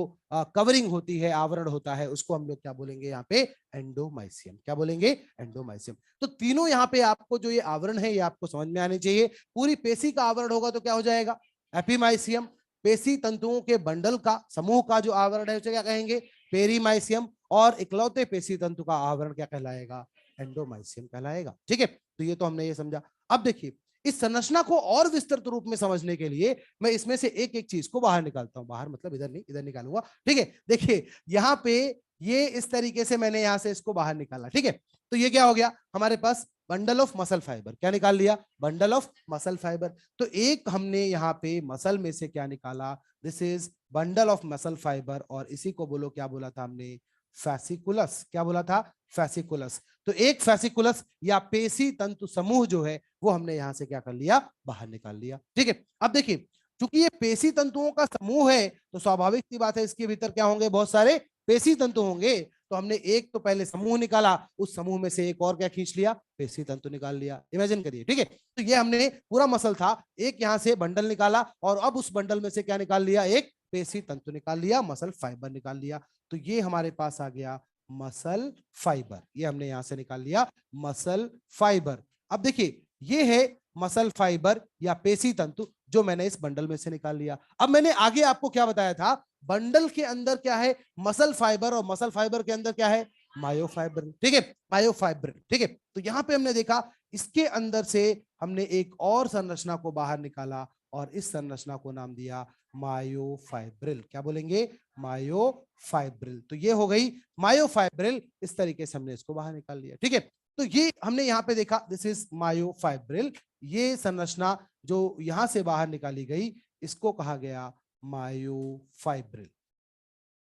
कवरिंग होती है, आवरण होता है, उसको हम लोग क्या बोलेंगे यहाँ पे, एंडोमाइसियम। क्या बोलेंगे, एंडोमाइसियम। तो तीनों यहाँ पे आपको जो ये आवरण है ये आपको समझ में आने चाहिए। पूरी पेशी का आवरण होगा तो क्या हो जाएगा, एपिमाइसियम। पेशी तंतुओं के बंडल का, समूह का जो आवरण है उसे क्या कहेंगे, पेरीमाइसियम। और इकलौते पेशी तंतु का आवरण क्या कहलाएगा, एंडोमाइसियम कहलाएगा। ठीक है, तो ये तो हमने ये समझा। अब देखिए इस संरचना को और विस्तृत रूप में समझने के लिए मैं इसमें से एक एक चीज को बाहर निकालता हूं। बाहर मतलब इधर नहीं, इधर निकालूंगा। ठीक है, देखिए यहाँ पे ये इस तरीके से मैंने यहां से इसको बाहर निकाला। ठीक है, तो ये क्या हो गया हमारे पास, बंडल ऑफ मसल फाइबर। क्या निकाल लिया, बंडल ऑफ मसल फाइबर। तो एक हमने यहाँ पे मसल में से क्या निकाला, this is bundle of muscle fibre, और इसी को बोलो क्या बोला था हमने, फैसिकुलस। क्या बोला था, फैसिकुलस। तो एक फैसिकुलस या पेशी तंतु समूह जो है वो हमने यहां से क्या कर लिया, बाहर निकाल लिया। ठीक है, अब देखिए क्योंकि ये पेशी तंतुओं का समूह है तो स्वाभाविक सी बात है इसके भीतर क्या होंगे, बहुत सारे पेशी तंतु होंगे। तो हमने एक तो पहले समूह निकाला, उस समूह में से एक और क्या खींच लिया, पेशी तंतु निकाल लिया। इमेजिन करिए। ठीक है, तो ये हमने पूरा मसल था, एक यहां से बंडल निकाला और अब उस बंडल में से क्या निकाल लिया, एक पेशी तंतु निकाल लिया, मसल फाइबर निकाल लिया। तो ये हमारे पास आ गया मसल फाइबर। ये हमने यहां से निकाल लिया मसल फाइबर। अब देखिए ये है मसल फाइबर या पेशी तंतु जो मैंने इस बंडल में से निकाल लिया। अब मैंने आगे आपको क्या बताया था, बंडल के अंदर क्या है, मसल फाइबर, और मसल फाइबर के अंदर क्या है, मायोफाइब्रिन। ठीक है, मायोफाइब्रिन। ठीक है, तो यहां पे हमने देखा इसके अंदर से हमने एक और संरचना को बाहर निकाला और इस संरचना को नाम दिया मायोफाइब्रिल। क्या बोलेंगे, मायोफाइब्रिल। तो ये हो गई मायोफाइब्रिल। इस तरीके से हमने इसको बाहर निकाल लिया। ठीक है, तो ये हमने यहाँ पे देखा, दिस इज मायोफाइब्रिल। ये संरचना जो यहां से बाहर निकाली गई इसको कहा गया मायोफाइब्रिल।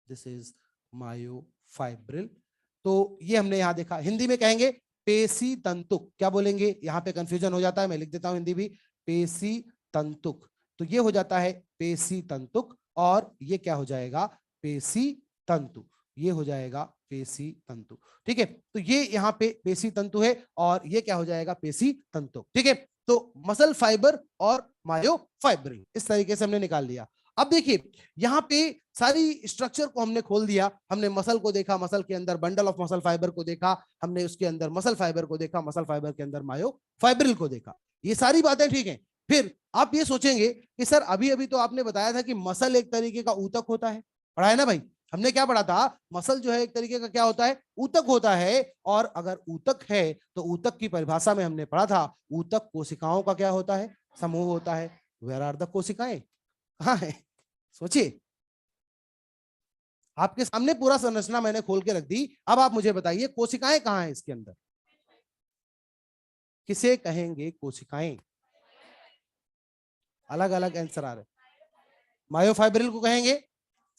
This is myofibril. तो ये हमने यहां देखा, हिंदी में कहेंगे पेशी तंतुक। क्या बोलेंगे, यहां पे कंफ्यूजन हो जाता है, मैं लिख देता हूं हिंदी भी, पेशी तंतुक। तो ये हो जाता है पेशी तंतुक और ये क्या हो जाएगा, पेशी तंतु। ये हो जाएगा पेशी तंतु। ठीक है, तो ये यहाँ पे पेशी तंतु है और ये क्या हो जाएगा, पेशी तंतु। ठीक है, तो मसल फाइबर और मायोफाइब्रिल इस तरीके से हमने निकाल लिया। अब देखिए यहाँ पे सारी स्ट्रक्चर को हमने खोल दिया, हमने मसल को देखा, मसल के अंदर बंडल ऑफ मसल फाइबर को देखा, हमने उसके अंदर मसल फाइबर को देखा, मसल फाइबर के अंदर मायोफाइब्रिल को देखा। ये सारी बातें ठीक है। फिर आप ये सोचेंगे कि सर अभी अभी तो आपने बताया था कि मसल एक तरीके का ऊतक होता है, पढ़ा है ना भाई, हमने क्या पढ़ा था, मसल जो है एक तरीके का क्या होता है, ऊतक होता है। और अगर ऊतक है तो ऊतक की परिभाषा में हमने पढ़ा था, ऊतक कोशिकाओं का क्या होता है, समूह होता है। वेयर आर द कोशिकाएं, कहाँ है, सोचिए। आपके सामने पूरा संरचना मैंने खोल के रख दी, अब आप मुझे बताइए कोशिकाएं कहाँ है इसके अंदर, किसे कहेंगे कोशिकाएं, अलग अलग आंसर आ रहे। मायोफाइब्रिल को कहेंगे,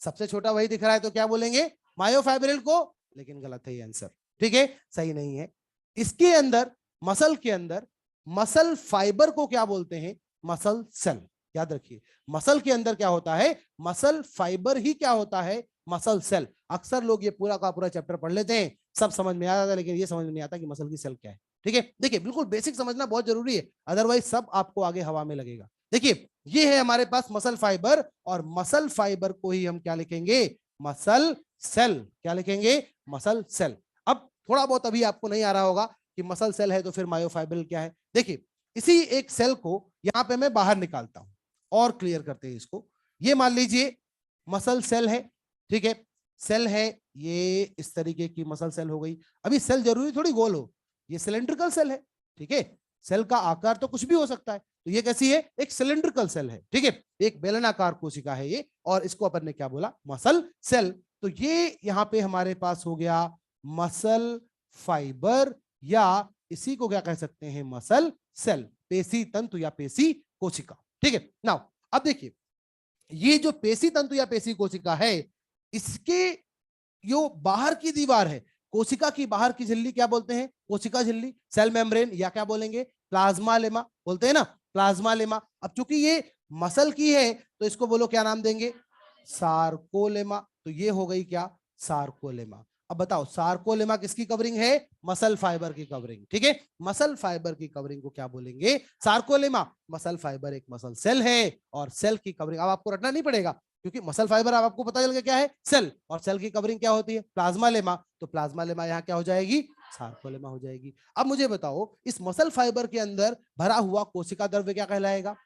सबसे छोटा वही दिख रहा है तो क्या बोलेंगे, मायोफाइब्रिल को, लेकिन गलत है ये आंसर। ठीक है, सही नहीं है। इसके अंदर मसल के अंदर मसल फाइबर को क्या बोलते हैं, मसल सेल। याद रखिए मसल के अंदर क्या होता है, मसल फाइबर ही क्या होता है, मसल सेल। अक्सर लोग ये पूरा का पूरा चैप्टर पढ़ लेते हैं, सब समझ में आ जाता है, लेकिन ये समझ में नहीं आता कि मसल की सेल क्या है। ठीक है, देखिए बिल्कुल बेसिक समझना बहुत जरूरी है, अदरवाइज सब आपको आगे हवा में लगेगा। देखिए ये है हमारे पास मसल फाइबर, और मसल फाइबर को ही हम क्या लिखेंगे, मसल सेल। क्या लिखेंगे, मसल सेल। अब थोड़ा बहुत अभी आपको नहीं आ रहा होगा कि मसल सेल है तो फिर मायोफाइब्रिल क्या है। देखिए इसी एक सेल को यहां पे मैं बाहर निकालता हूं और क्लियर करते हैं इसको। ये मान लीजिए मसल सेल है, ठीक है, सेल है, ये इस तरीके की मसल सेल हो गई। अभी सेल जरूरी थोड़ी गोल हो, ये सिलेंड्रिकल सेल है। ठीक है, सेल का आकार तो कुछ भी हो सकता है, तो ये कैसी है, एक सिलेंड्रिकल सेल है। ठीक है, एक बेलनाकार कोशिका है ये, और इसको अपन ने क्या बोला, मसल सेल। तो ये यहां पे हमारे पास हो गया मसल फाइबर, या इसी को क्या कह सकते हैं, मसल सेल, पेशी तंतु या पेशी कोशिका। ठीक है, नाउ अब देखिए ये जो पेशी तंतु या पेशी कोशिका है, इसके जो बाहर की दीवार है, कोशिका की बाहर की झिल्ली क्या बोलते हैं, कोशिका झिल्ली, सेल मेम्ब्रेन, या क्या बोलेंगे, प्लाज्मा लेमा बोलते हैं ना, प्लाज्मा लेमा। अब चूंकि ये मसल की है तो इसको बोलो क्या नाम देंगे, सार्कोलेमा। तो ये हो गई क्या, सार्कोलेमा। अब बताओ सार्कोलेमा किसकी कवरिंग है, मसल फाइबर की कवरिंग। ठीक है, मसल फाइबर की कवरिंग को क्या बोलेंगे, सार्कोलेमा। मसल फाइबर एक मसल सेल है और सेल की कवरिंग, अब आपको रटना नहीं पड़ेगा क्योंकि मसल फाइबर अब आपको पता चल गया क्या है, सेल, और सेल की कवरिंग क्या होती है, प्लाज्मा लेमा। तो प्लाज्मा लेमा यहाँ क्या हो जाएगी, सार्कोलेमा हो जाएगी। अब मुझे बताओ इस मसल फाइबर के अंदर भरा हुआ कोशिका द्रव्य क्या कहलाएगा,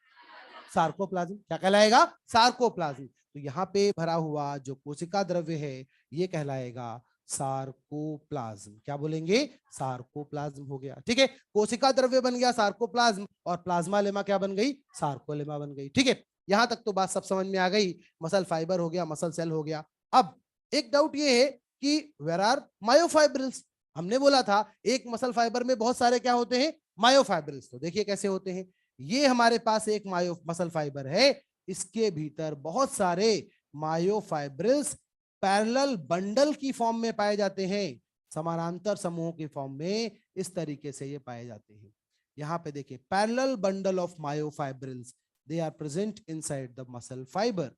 सार्कोप्लाज्म। क्या कहलाएगा, सार्कोप्लाज्म। तो यहाँ पे भरा हुआ जो कोशिका द्रव्य है ये कहलाएगा सार्कोप्लाज्म। क्या बोलेंगे, सार्कोप्लाज्म हो गया। ठीक है, कोशिका द्रव्य बन गया सार्कोप्लाज्म और प्लाज्मा लेमा क्या बन गई, सार्कोलेमा बन गई। ठीक है, यहां तक तो बात सब समझ में आ गई, मसल फाइबर हो गया, मसल सेल हो गया। अब एक डाउट ये है कि वेयर आर मायोफाइब्रिल्स। हमने बोला था एक मसल फाइबर में बहुत सारे क्या होते हैं, मायोफाइब्रिल्स। तो देखिए कैसे होते हैं, ये हमारे पास एक मायो मसल फाइबर है, इसके भीतर बहुत सारे मायोफाइब्रिल्स पैरेलल बंडल की फॉर्म में पाए जाते हैं, समानांतर समूहों की फॉर्म में इस तरीके से ये पाए जाते हैं। यहाँ पे देखिए parallel bundle of myofibrils, they are present inside the muscle fibre.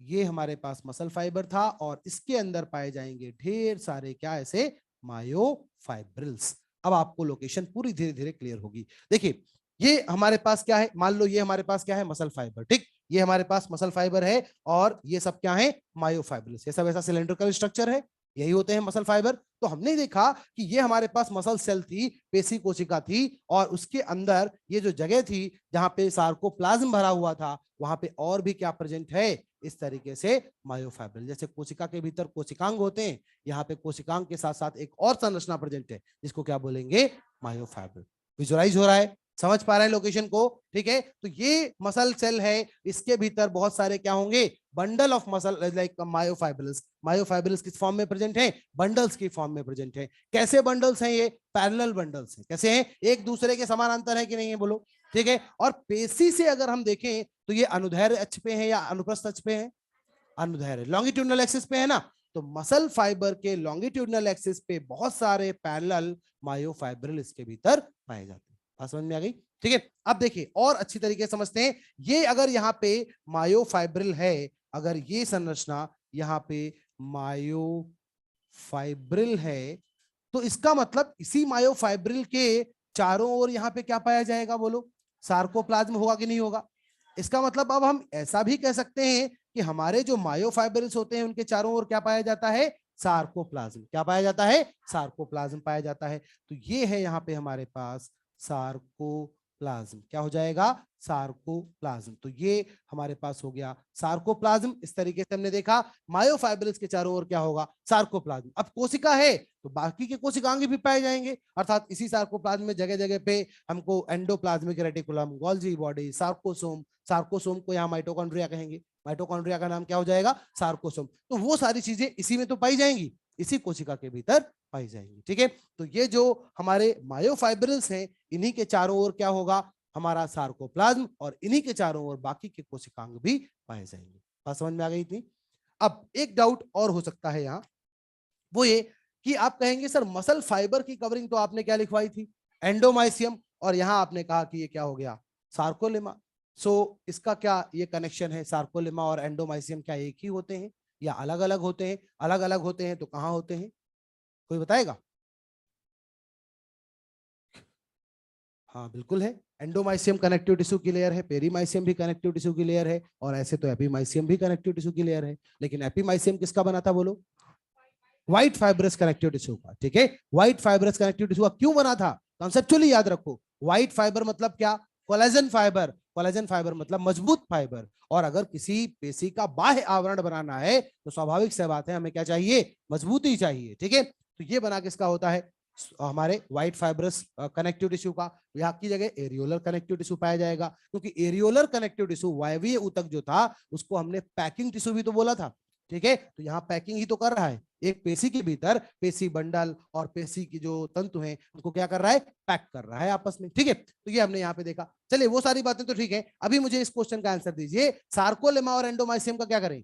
ये हमारे पास मसल फाइबर था और इसके अंदर पाए जाएंगे ढेर सारे क्या ऐसे मायोफाइब्रिल्स। अब आपको लोकेशन पूरी धीरे धीरे क्लियर होगी। देखिए ये हमारे पास क्या है, मान लो ये हमारे पास क्या है, मसल फाइबर। ठीक, ये हमारे पास मसल फाइबर है और ये सब क्या है, मायोफाइब्रिल्स। ये सब ऐसा सिलेंड्रिकल स्ट्रक्चर है, यही होते हैं मसल फाइबर। तो हमने देखा कि ये हमारे पास मसल सेल थी, पेशी कोशिका थी, और उसके अंदर ये जो जगह थी जहां पे सार्कोप्लाज्म भरा हुआ था, वहां पे और भी क्या प्रेजेंट है, इस तरीके से मायोफाइब्रिल। जैसे कोशिका के भीतर कोशिकांग होते हैं, यहाँ पे कोशिकांग के साथ साथ एक और संरचना प्रेजेंट है जिसको क्या बोलेंगे, मायोफाइब्रिल। विजुअलाइज हो रहा है, समझ पा रहे हैं लोकेशन को। ठीक है, तो ये मसल सेल है, इसके भीतर बहुत सारे क्या होंगे, bundle of muscle like myofibrils. Myofibrils किस फॉर्म में प्रेजेंट है, बंडल्स की फॉर्म में प्रेजेंट है। कैसे बंडल्स हैं ये, पैरेलल बंडल्स हैं। कैसे हैं, एक दूसरे के समानांतर है कि नहीं है, बोलो। ठीक है, और पेशी से अगर हम देखें तो ये अनुदैर्ध्य अक्ष पे है या अनुप्रस्थ अक्ष पे है, अनुदैर्ध्य लॉन्गिट्यूडनल एक्सिस पे है ना। तो मसल फाइबर के लॉन्गिट्यूडनल एक्सिस पे बहुत सारे पैरेलल मायोफाइब्रिल इसके भीतर पाए जाते हैं। बात समझ में आ गई। ठीक है, अब देखिए और अच्छी तरीके से समझते हैं। ये अगर यहाँ पे मायोफाइब्रिल है, अगर ये संरचना यहाँ पे मायोफाइब्रिल है, तो इसका मतलब इसी मायोफाइब्रिल के चारों ओर यहाँ पे क्या पाया जाएगा, बोलो, सार्कोप्लाज्म होगा कि नहीं होगा। इसका मतलब अब हम ऐसा भी कह सकते हैं कि हमारे जो मायोफाइब्रिल्स होते हैं उनके चारों ओर क्या पाया जाता है, सार्कोप्लाज्म। क्या पाया जाता है, सार्कोप्लाज्म पाया जाता है। तो ये है यहाँ पे हमारे पास सार्कोप्लाज्म। क्या हो जाएगा, सार्कोप्लाज्म। तो ये हमारे पास हो गया सार्कोप्लाज्म। इस तरीके से हमने देखा मायोफाइब्रिल्स के चारों ओर क्या होगा, सार्कोप्लाज्म। अब कोशिका है तो बाकी के कोशिकांग भी पाए जाएंगे, अर्थात इसी सार्कोप्लाज्म में जगह जगह पे हमको एंडोप्लाज्मिक रेटिकुलम, गोल्जी बॉडी, सार्कोसोम, सार्कोसोम को यहाँ माइटोकॉन्ड्रिया कहेंगे, माइटोकॉन्ड्रिया का नाम क्या हो जाएगा, सार्कोसोम। तो वो सारी चीजें इसी में तो पाई जाएंगी, इसी कोशिका के भीतर पाई जाएंगी। ठीक है, तो ये जो हमारे मायोफाइब्रिल्स हैं, इन्हीं के चारों ओर क्या होगा, हमारा सार्कोप्लाज्म, और इन्हीं के चारों ओर बाकी के कोशिकांग भी पाए जाएंगे। बात समझ में आ गई इतनी। अब एक डाउट और हो सकता है यहाँ, वो ये कि आप कहेंगे सर मसल फाइबर की कवरिंग तो आपने क्या लिखवाई थी, एंडोमाइसियम, और यहां आपने कहा कि ये क्या हो गया, सार्कोलेमा। सो इसका क्या ये कनेक्शन है, सार्कोलेमा और एंडोमाइसियम क्या एक ही होते हैं या अलग अलग होते हैं, अलग अलग होते हैं तो कहां होते हैं, कोई बताएगा। हाँ बिल्कुल है, एंडोमाइसियम कनेक्टिव टिश्यू की लेयर है, पेरीमाइसियम भी कनेक्टिव टिश्यू की लेयर है, और ऐसे तो एपीमाइसियम भी कनेक्टिव टिश्यू की लेयर है। लेकिन एपीमाइसियम किसका बना था, बोलो, व्हाइट फाइब्रस कनेक्टिव टिश्यू का। ठीक है, व्हाइट फाइब्रस कनेक्टिव टिश्यू का क्यों बना था, कॉन्सेप्चुअली याद रखो। व्हाइट फाइबर मतलब क्या, कोलेजन फाइबर, कोलेजन फाइबर मतलब मजबूत फाइबर। और अगर किसी पेशी का बाह्य आवरण बनाना है तो स्वाभाविक सी बात है हमें क्या चाहिए, मजबूती चाहिए। ठीक है, तो ये बना किसका होता है, हमारे व्हाइट फाइब्रस कनेक्टिव टिश्यू का। यहाँ की जगह एरियोलर कनेक्टिव टिश्यू पाया जाएगा, क्योंकि एरियोलर कनेक्टिव टिश्यू वायवीय ऊतक जो था उसको हमने पैकिंग टिश्यू भी तो बोला था। ठीक है, तो यहाँ पैकिंग ही तो कर रहा है, एक पेशी के भीतर पेशी बंडल और पेशी की जो तंतु हैं उनको क्या कर रहा है, पैक कर रहा है आपस में। ठीक है, तो ये हमने यहाँ पे देखा। चलिए वो सारी बातें तो ठीक है, अभी मुझे इस क्वेश्चन का आंसर दीजिए, सार्कोलेमा और एंडोमाइसियम का क्या करें।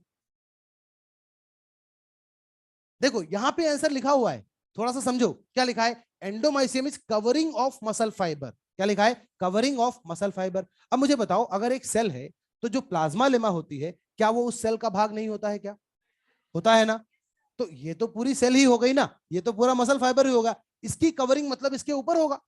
देखो यहाँ पे आंसर लिखा हुआ है, थोड़ा सा समझो क्या लिखा है, endomysium is covering of muscle fibre. क्या लिखा है, कवरिंग ऑफ मसल फाइबर। अब मुझे बताओ, अगर एक सेल है तो जो प्लाज्मा लेमा होती है, क्या वो उस सेल का भाग नहीं होता है, क्या होता है ना। तो ये तो पूरी सेल ही हो गई ना, ये तो पूरा मसल फाइबर ही होगा, इसकी कवरिंग मतलब इसके ऊपर होगा।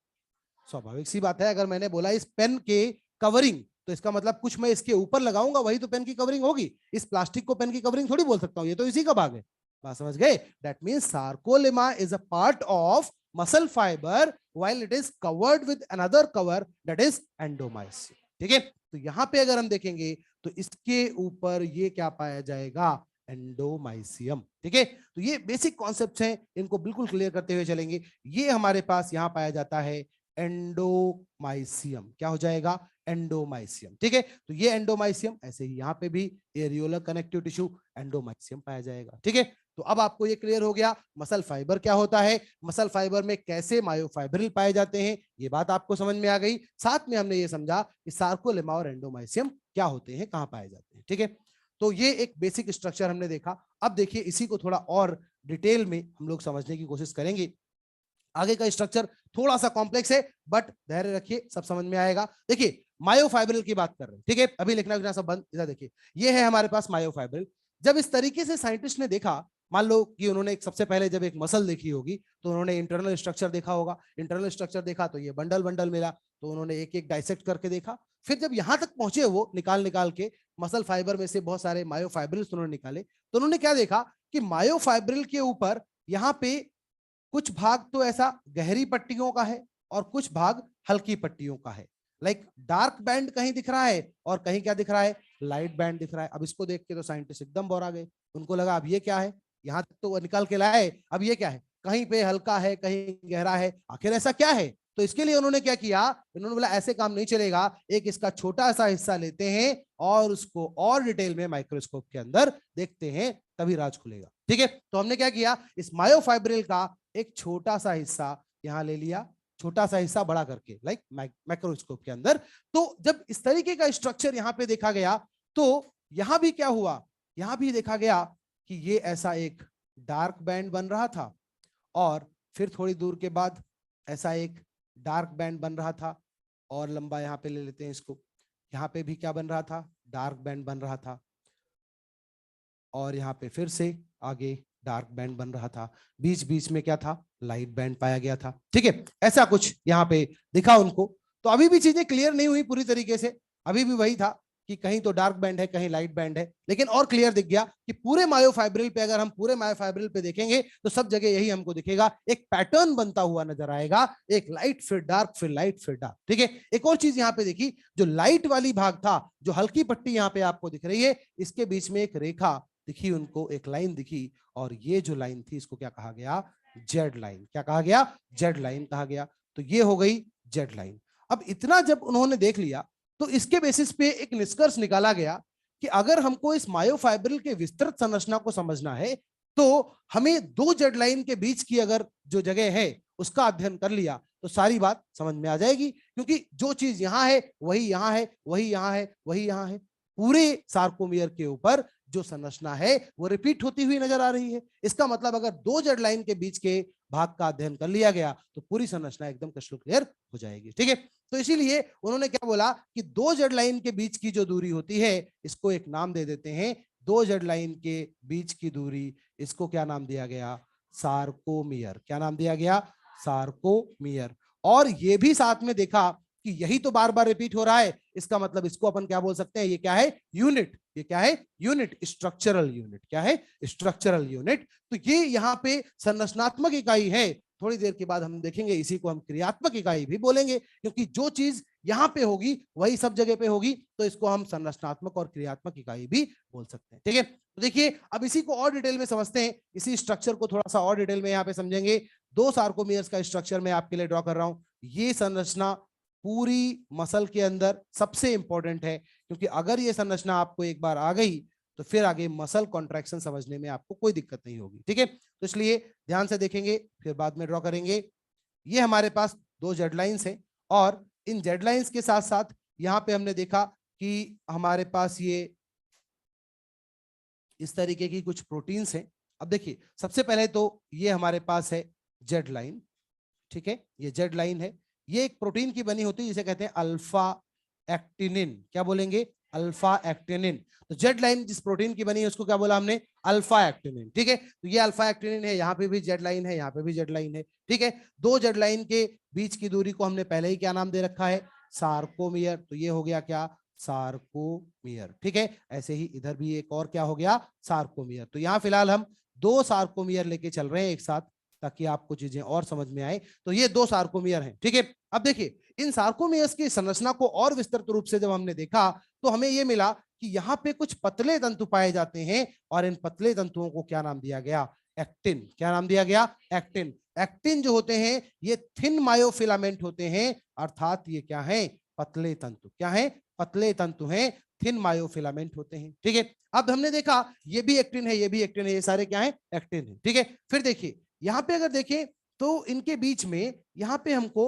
स्वाभाविक सी बात है, अगर मैंने बोला इस पेन के कवरिंग, तो इसका मतलब कुछ मैं इसके ऊपर लगाऊंगा वही तो पेन की कवरिंग होगी। इस प्लास्टिक को पेन की कवरिंग थोड़ी बोल सकता हूं, ये तो इसी का भाग है। बात समझ गए। That means sarcolemma is a part of muscle fibre while it is covered with another cover that is endomysium. ठीक है, तो यहां पे अगर हम देखेंगे तो इसके ऊपर ये क्या पाया जाएगा, एंडोमाइसियम। ठीक है, तो ये बेसिक कॉन्सेप्ट्स हैं, इनको बिल्कुल क्लियर करते हुए चलेंगे। ये हमारे पास यहां पाया जाता है एंडोमाइसियम। क्या हो जाएगा, एंडोमाइसियम। ठीक है, तो ये एंडोमाइसियम, ऐसे ही यहाँ पे भी एरियोलर कनेक्टिव टिश्यू एंडोमाइसियम पाया जाएगा। ठीक है, तो अब आपको ये क्लियर हो गया मसल फाइबर क्या होता है, मसल फाइबर में कैसे मायोफाइब्रिल पाए जाते हैं, ये बात आपको समझ में आ गई। साथ में हमने ये समझा कि सार्कोलेमा और एंडोमाइसियम क्या होते हैं, कहां पाए जाते हैं। ठीक है, तो ये एक बेसिक स्ट्रक्चर हमने देखा। अब देखिए इसी को थोड़ा और डिटेल में हम लोग समझने की कोशिश करेंगे। आगे का स्ट्रक्चर थोड़ा सा कॉम्प्लेक्स है, बट धैर्य रखिए, सब समझ में आएगा। देखिए मायोफाइब्रिल की बात कर रहे हैं, ठीक है, अभी लिखना विखना सब बंद। इधर देखिए, ये है हमारे पास मायोफाइब्रिल। जब इस तरीके से साइंटिस्ट ने देखा, मान लो कि उन्होंने एक सबसे पहले जब एक मसल देखी होगी तो उन्होंने इंटरनल स्ट्रक्चर देखा होगा, इंटरनल स्ट्रक्चर देखा तो ये बंडल बंडल मिला, तो उन्होंने एक एक डाइसेक्ट करके देखा। फिर जब यहां तक पहुंचे वो निकाल निकाल के मसल फाइबर में से बहुत सारे मायोफाइब्रिल्स उन्होंने निकाले, तो उन्होंने क्या देखा कि मायोफाइब्रिल के ऊपर यहाँ पे कुछ भाग तो ऐसा गहरी पट्टियों का है और कुछ भाग हल्की पट्टियों का है। लाइक डार्क बैंड कहीं दिख रहा है और कहीं क्या दिख रहा है, लाइट बैंड दिख रहा है। अब इसको देख के तो साइंटिस्ट एकदम बोरा गए, उनको लगा अब ये क्या है, यहां तक तो वो निकाल के लाए, अब ये क्या है, कहीं पे हल्का है कहीं गहरा है, आखिर ऐसा क्या है। तो इसके लिए उन्होंने क्या किया, उन्होंने बोला ऐसे काम नहीं चलेगा, एक इसका छोटा सा हिस्सा लेते हैं और उसको और डिटेल में माइक्रोस्कोप के अंदर देखते हैं, तभी राज खुलेगा। ठीक है, तो हमने क्या किया, इस मायोफाइब्रिल का एक छोटा सा हिस्सा यहां ले लिया, छोटा सा हिस्सा बड़ा करके लाइक माइक्रोस्कोप के अंदर। तो जब इस तरीके का स्ट्रक्चर यहां पे देखा गया, तो यहां भी क्या हुआ, यहां भी देखा गया कि ये ऐसा एक डार्क बैंड बन रहा था और फिर थोड़ी दूर के बाद ऐसा एक डार्क बैंड बन रहा था, और लंबा यहां पे ले लेते हैं इसको, यहां पे भी क्या बन रहा था, डार्क बैंड बन रहा था, और यहाँ पे फिर से आगे डार्क बैंड बन रहा था, बीच बीच में क्या था, लाइट बैंड पाया गया था। ठीक है, ऐसा कुछ यहाँ पे दिखा उनको। तो अभी भी चीजें क्लियर नहीं हुई पूरी तरीके से, अभी भी वही था कि कहीं तो डार्क बैंड है कहीं लाइट बैंड है, लेकिन और क्लियर दिख गया कि पूरे मायोफाइब्रिल पे, अगर हम पूरे मायोफाइब्रिल पे देखेंगे तो सब जगह यही हमको दिखेगा, एक पैटर्न बनता हुआ नजर आएगा, एक लाइट फिर डार्क फिर लाइट फिर डार्क। ठीक है, एक और चीज यहाँ पे देखी, जो लाइट वाली भाग था, जो हल्की पट्टी यहाँ पे आपको दिख रही है, इसके बीच में एक रेखा दिखी उनको, एक लाइन दिखी, और ये जो लाइन थी इसको क्या कहा गया, जेड लाइन। क्या कहा गया, जेड लाइन कहा गया। तो ये हो गई जेड लाइन। अब इतना जब उन्होंने देख लिया तो इसके बेसिस पे एक निष्कर्ष निकाला गया कि अगर हमको इस मायोफाइब्रिल के विस्तृत संरचना को समझना है तो हमें दो जेड लाइन के बीच की अगर जो जगह है उसका अध्ययन कर लिया तो सारी बात समझ में आ जाएगी, क्योंकि जो चीज यहां है वही यहां है, वही यहां है, वही यहां है। पूरे सार्कोमियर के ऊपर जो संरचना है वो रिपीट होती हुई नजर आ रही है। इसका मतलब अगर दो जेड लाइन के बीच के भाग का अध्ययन कर लिया गया तो पूरी संरचना एकदम क्रिस्टल क्लियर हो जाएगी। ठीक है, तो इसीलिए उन्होंने क्या बोला कि दो जेड लाइन के बीच की जो दूरी होती है इसको एक नाम दे देते हैं, दो जेड लाइन के बीच की दूरी, इसको क्या नाम दिया गया, सार्कोमियर। क्या नाम दिया गया, सार्कोमियर। और ये भी साथ में देखा कि यही तो बार बार रिपीट हो रहा है, इसका मतलब इसको अपन क्या बोल सकते हैं, ये क्या है, यूनिट। ये क्या है, यूनिट, स्ट्रक्चरल यूनिट। क्या है, स्ट्रक्चरल यूनिट। तो ये यहाँ पे संरचनात्मक इकाई है, थोड़ी देर के बाद हम देखेंगे इसी को हम क्रियात्मक इकाई भी बोलेंगे, क्योंकि जो चीज यहाँ पे होगी वही सब जगह पे होगी, तो इसको हम संरचनात्मक और क्रियात्मक इकाई भी बोल सकते हैं। ठीक है, तो देखिए अब इसी को और डिटेल में समझते हैं, इसी स्ट्रक्चर को थोड़ा सा और डिटेल में यहाँ पे समझेंगे। दो सार्कोमियर्स का स्ट्रक्चर मैं आपके लिए ड्रॉ कर रहा हूं। ये संरचना पूरी मसल के अंदर सबसे इंपॉर्टेंट है, क्योंकि अगर ये संरचना आपको एक बार आ गई तो फिर आगे मसल कॉन्ट्रैक्शन समझने में आपको कोई दिक्कत नहीं होगी। ठीक है, तो इसलिए ध्यान से देखेंगे, फिर बाद में ड्रॉ करेंगे। ये हमारे पास दो जेड लाइंस हैं और इन जेड लाइंस के साथ साथ यहाँ पे हमने देखा कि हमारे पास ये इस तरीके की कुछ प्रोटीन्स हैं। अब देखिए, सबसे पहले तो ये हमारे पास है जेड लाइन। ठीक है, ये जेड लाइन है, ये एक प्रोटीन की बनी होती है जिसे कहते हैं अल्फा एक्टिनिन। क्या बोलेंगे? Alpha actinin. तो जेड लाइन जिस प्रोटीन की बनी है उसको क्या बोला हमने? Alpha actinin. ठीक है, तो ये अल्फा एक्टिनिन है, यहाँ पे भी जेड लाइन है, यहाँ पे भी जेड लाइन है। ठीक है, दो जेड लाइन के बीच की दूरी को हमने पहले ही क्या नाम दे रखा है? सार्कोमियर। तो ये हो गया क्या? सार्कोमियर। ठीक है, ऐसे ही इधर भी एक और क्या हो गया? सार्कोमियर। तो यहाँ फिलहाल हम दो सार्कोमियर लेके चल रहे हैं एक साथ, ताकि आपको चीजें और समझ में आए। तो ये दो सार्कोमियर हैं। ठीक है, अब देखिए इन सार्कोमियर्स की संरचना को और विस्तृत रूप से जब हमने देखा तो हमें यह मिला कि यहाँ पे कुछ पतले तंतु पाए जाते हैं और इन पतले तंतुओं को क्या नाम दिया गया? एक्टिन। क्या नाम दिया गया? एक्टिन। एक्टिन जो होते हैं ये थिन मायोफिलामेंट होते हैं, अर्थात ये क्या है? पतले तंतु। क्या है? पतले तंतु हैं, थिन मायोफिलामेंट होते हैं। ठीक है, अब हमने देखा ये भी एक्टिन है, ये भी एक्टिन है, ये सारे क्या है? एक्टिन है। ठीक है, फिर देखिए यहाँ पे अगर देखें तो इनके बीच में यहाँ पे हमको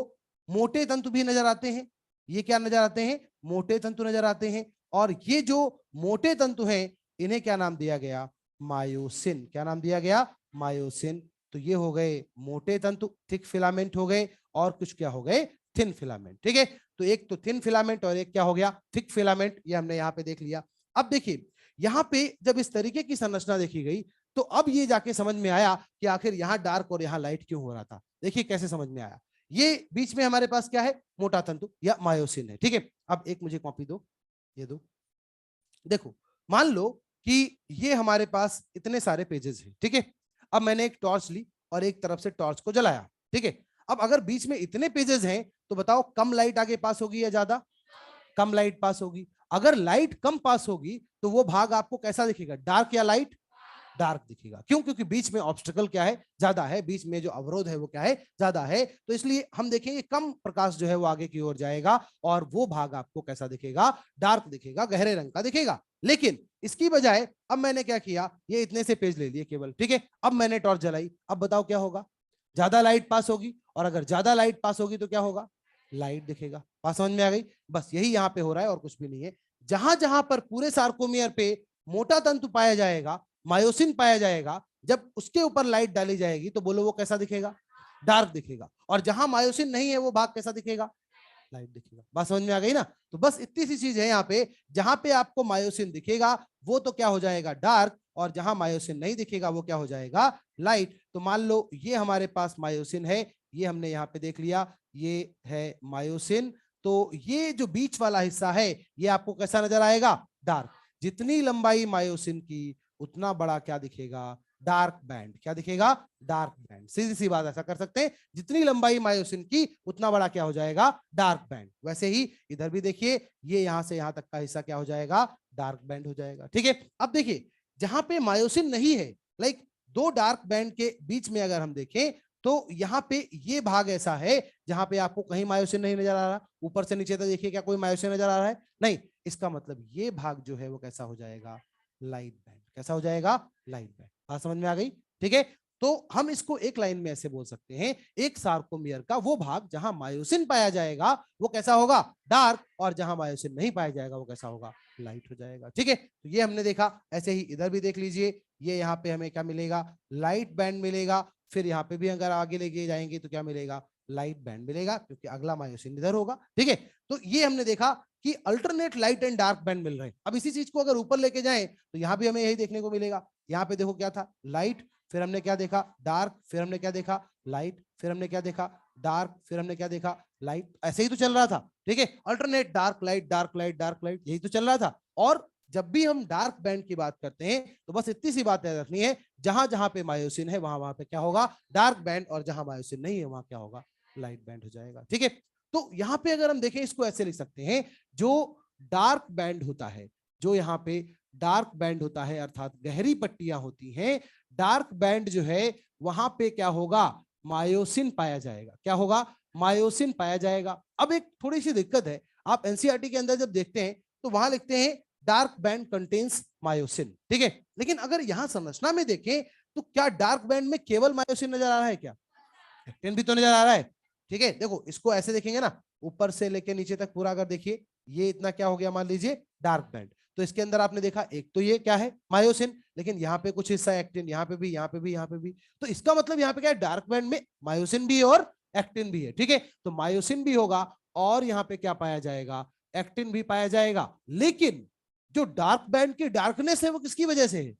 मोटे तंतु भी नजर आते हैं। ये क्या नजर आते हैं? मोटे तंतु नजर आते हैं। और ये जो मोटे तंतु हैं इन्हें क्या नाम दिया गया? मायोसिन। क्या नाम दिया गया? मायोसिन। तो ये हो गए मोटे तंतु, थिक फिलामेंट हो गए, और कुछ क्या हो गए? Thin filament. ठीक है, तो एक तो थिन फिलामेंट और एक क्या हो गया? Thick filament. ये हमने यहाँ पे देख लिया। अब देखिए यहाँ पे जब इस तरीके की संरचना देखी गई तो अब ये जाके समझ में आया कि आखिर यहाँ डार्क और यहाँ लाइट क्यों हो रहा था। देखिए कैसे समझ में आया। ये बीच में हमारे पास क्या है? मोटा तंतु या मायोसिन है। ठीक है, अब एक मुझे कॉपी दो, ये दो। देखो, मान लो कि ये हमारे पास इतने सारे पेजेस हैं। ठीक है, अब मैंने एक टॉर्च ली और एक तरफ से टॉर्च को जलाया। ठीक है, अब अगर बीच में इतने पेजेस हैं तो बताओ कम लाइट आगे पास होगी या ज्यादा? कम लाइट पास होगी। अगर लाइट कम पास होगी तो वो भाग आपको कैसा दिखेगा? डार्क या लाइट? डार्क दिखेगा। क्यों? क्योंकि बीच में ऑब्स्टिकल क्या है? ज्यादा है, बीच में जो अवरोध है वो क्या है? ज्यादा है। तो इसलिए हम देखेंगे कम प्रकाश जो है वो आगे की ओर जाएगा और वो भाग आपको कैसा दिखेगा? डार्क दिखेगा, गहरे रंग का दिखेगा। लेकिन इसकी बजाय अब मैंने क्या किया? ये इतने से पेज ले लिए केवल। ठीक है, अब मैंने टॉर्च जलाई, अब बताओ क्या होगा? ज्यादा लाइट पास होगी, और अगर ज्यादा लाइट पास होगी तो क्या होगा? लाइट दिखेगा। बात समझ में आ गई? बस यही यहाँ पे हो रहा है और कुछ भी नहीं है। जहां जहां पर पूरे सार्कोमियर पे मोटा तंतु पाया जाएगा, मायोसिन पाया जाएगा, जब उसके ऊपर लाइट डाली जाएगी तो बोलो वो कैसा दिखेगा? डार्क दिखेगा। और जहां मायोसिन नहीं है वो भाग कैसा दिखेगा? लाइट दिखेगा। बात समझ में आ गई ना? तो बस इतनी सी चीज है यहाँ पे, जहां पे आपको मायोसिन दिखेगा वो तो क्या हो जाएगा? डार्क, और जहां मायोसिन नहीं दिखेगा वो क्या हो जाएगा? लाइट। तो मान लो ये हमारे पास मायोसिन है, ये हमने यहाँ पे देख लिया, ये है मायोसिन। तो ये जो बीच वाला हिस्सा है ये आपको कैसा नजर आएगा? डार्क। जितनी लंबाई मायोसिन की उतना बड़ा क्या दिखेगा? Dark band. क्या दिखेगा? Dark band. सीधी सी बात ऐसा कर सकते हैं, जितनी लंबाई मायोसिन की उतना बड़ा क्या हो जाएगा? Dark band. वैसे ही इधर भी देखिए, ये यहां से यहां तक का हिस्सा क्या हो जाएगा? डार्क बैंड हो जाएगा। ठीक है, अब देखिए जहां पे मायोसिन नहीं है, लाइक दो डार्क बैंड के बीच में अगर हम देखें तो यहाँ पे ये भाग ऐसा है जहां पे आपको कहीं मायोसिन नहीं नजर आ रहा। ऊपर से नीचे तक देखिए, क्या कोई मायोसिन नजर आ रहा है? नहीं। इसका मतलब ये भाग जो है वो कैसा हो जाएगा? Light band. कैसा हो जाएगा? Light band. बात समझ में आ गई? ठीक है, तो हम इसको एक लाइन में ऐसे बोल सकते हैं, एक सार्कोमियर का वो भाग जहां मायोसिन पाया जाएगा वो कैसा होगा? डार्क, और जहां मायोसिन नहीं पाया जाएगा वो कैसा होगा? लाइट हो जाएगा। ठीक है, तो ये हमने देखा। ऐसे ही इधर भी देख लीजिए, ये यहाँ पे हमें क्या मिलेगा? लाइट बैंड मिलेगा। फिर यहाँ पे भी अगर आगे लेके जाएंगे तो क्या मिलेगा? लाइट बैंड मिलेगा, क्योंकि अगला मायोसिन इधर होगा। ठीक है, तो ये हमने देखा कि alternate light and dark band मिल रहे हैं। अब इसी चीज को अगर ऊपर लेके जाएं तो यहाँ भी हमें यही देखने को मिलेगा। यहाँ पे देखो क्या था? लाइट, फिर हमने क्या देखा? डार्क, फिर हमने क्या देखा? लाइट, फिर हमने क्या देखा? डार्क, फिर हमने क्या देखा? लाइट। ऐसे ही तो चल रहा था। ठीक है, alternate dark light, dark light, dark light, यही तो चल रहा था। और जब भी हम डार्क बैंड की बात करते हैं तो बस इतनी सी बात याद रखनी है, जहां जहां पे मायोसिन है वहां वहां पे क्या होगा? डार्क बैंड, और जहां मायोसिन नहीं है वहां क्या होगा? लाइट बैंड हो जाएगा। ठीक है, तो यहाँ पे अगर हम देखें इसको ऐसे लिख सकते हैं, जो डार्क बैंड होता है, जो यहाँ पे डार्क बैंड होता है अर्थात गहरी पट्टियां होती हैं, डार्क बैंड जो है वहां पे क्या होगा? मायोसिन पाया जाएगा। क्या होगा? मायोसिन पाया जाएगा। अब एक थोड़ी सी दिक्कत है, आप एनसीईआरटी के अंदर जब देखते हैं तो वहां लिखते हैं डार्क बैंड कंटेन्स मायोसिन, ठीक है। लेकिन अगर यहां संरचना में देखें तो क्या डार्क बैंड में केवल मायोसिन नजर आ रहा है क्या? एक्टिन भी तो नजर आ रहा है, ठीक है। देखो इसको ऐसे देखेंगे ना, ऊपर से लेके नीचे तक पूरा अगर देखिए, ये इतना क्या हो गया मान लीजिए डार्क बैंड। तो इसके अंदर आपने देखा एक तो ये क्या है मायोसिन, लेकिन यहाँ पे कुछ हिस्सा एक्टिन, यहाँ पे भी, यहाँ पे भी, यहाँ पे भी। तो इसका मतलब यहाँ पे क्या है, डार्क बैंड में मायोसिन भी है और एक्टिन भी है, ठीक है। तो मायोसिन भी होगा और यहाँ पे क्या पाया जाएगा, एक्टिन भी पाया जाएगा। लेकिन जो डार्क बैंड की डार्कनेस है वो किसकी वजह से है,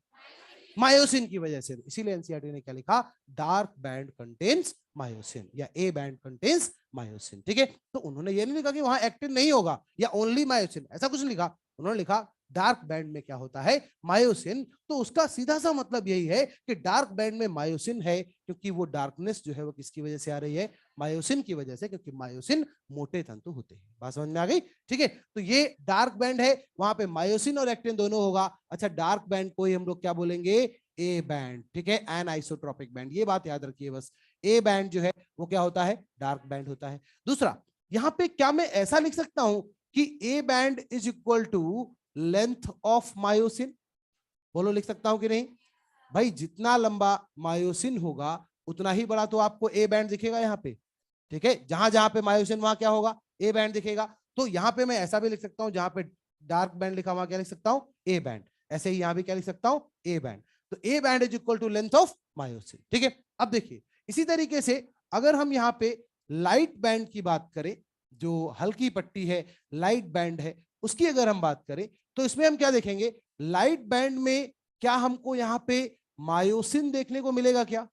मायोसिन की वजह से। इसीलिए एनसीईआरटी ने क्या लिखा, डार्क बैंड कंटेन्स मायोसिन या ए बैंड कंटेन्स मायोसिन, ठीक है। तो उन्होंने ये नहीं लिखा कि वहां एक्टिन नहीं होगा या ओनली मायोसिन, ऐसा कुछ नहीं लिखा। उन्होंने लिखा डार्क बैंड में क्या होता है, मायोसिन। तो उसका सीधा सा मतलब यही है कि डार्क बैंड में मायोसिन है, क्योंकि वो डार्कनेस जो है वो किसकी वजह से आ रही है, मायोसिन की वजह से, क्योंकि मायोसिन मोटे तंतु होते हैं। बात समझ में आ गई, ठीक है। तो ये डार्क बैंड है, वहां पे मायोसिन और एक्टिन दोनों होगा। अच्छा, डार्क बैंड को ही हम लोग क्या बोलेंगे, ए बैंड, ठीक है, एन आइसोट्रोपिक बैंड। ये बात याद रखिए बस, ए बैंड जो है वो क्या होता है, डार्क बैंड होता है। दूसरा, यहां पे क्या मैं ऐसा लिख सकता हूं कि A band is equal to length of myosin? बोलो, लिख सकता हूं कि नहीं? भाई जितना लंबा मायोसिन होगा उतना ही बड़ा तो आपको ए बैंड दिखेगा यहाँ पे, ठीक है। जहां जहां पे मायोसिन वहां क्या होगा, ए बैंड दिखेगा। तो यहाँ पे मैं ऐसा भी लिख सकता हूं, जहां पे डार्क बैंड लिखा वहां क्या लिख सकता हूं, ए बैंड। ऐसे ही यहां भी क्या लिख सकता हूं, ए बैंड। तो A band is equal to length of myosin, ठीक है। अब देखिए इसी तरीके से अगर हम यहाँ पे लाइट बैंड की बात करें, जो हल्की पट्टी है, लाइट बैंड है, उसकी अगर हम बात करें तो इसमें हम क्या देखेंगे, लाइट बैंड में क्या हमको यहाँ पे मायोसिन देखने को मिलेगा क्या?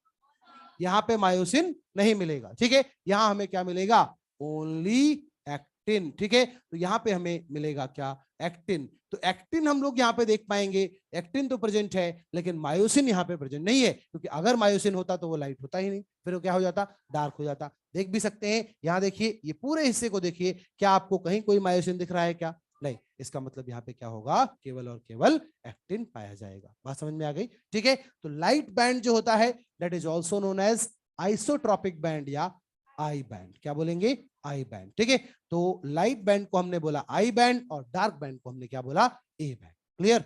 यहाँ पे मायोसिन नहीं मिलेगा, ठीक है। यहाँ हमें क्या मिलेगा, ओनली एक्टिन, ठीक है। तो यहाँ पे हमें मिलेगा क्या, एक्टिन। तो एक्टिन हम लोग यहाँ पे देख पाएंगे, एक्टिन तो प्रेजेंट है, लेकिन मायोसिन यहाँ पे प्रेजेंट नहीं है, क्योंकि अगर मायोसिन होता तो वो लाइट होता ही नहीं, फिर वो क्या हो जाता, डार्क हो जाता। देख भी सकते हैं, यहाँ देखिए ये पूरे हिस्से को देखिए, क्या आपको कहीं कोई मायोसिन दिख रहा है क्या? नहीं। इसका मतलब यहाँ पे क्या होगा, केवल और केवल एक्टिन पाया जाएगा। बात समझ में आ गई, ठीक है। तो लाइट बैंड जो होता है that is also known as isotropic band या आई बैंड। क्या बोलेंगे, आई बैंड, ठीक है। तो लाइट बैंड को हमने बोला आई बैंड और डार्क बैंड को हमने क्या बोला, ए बैंड। क्लियर?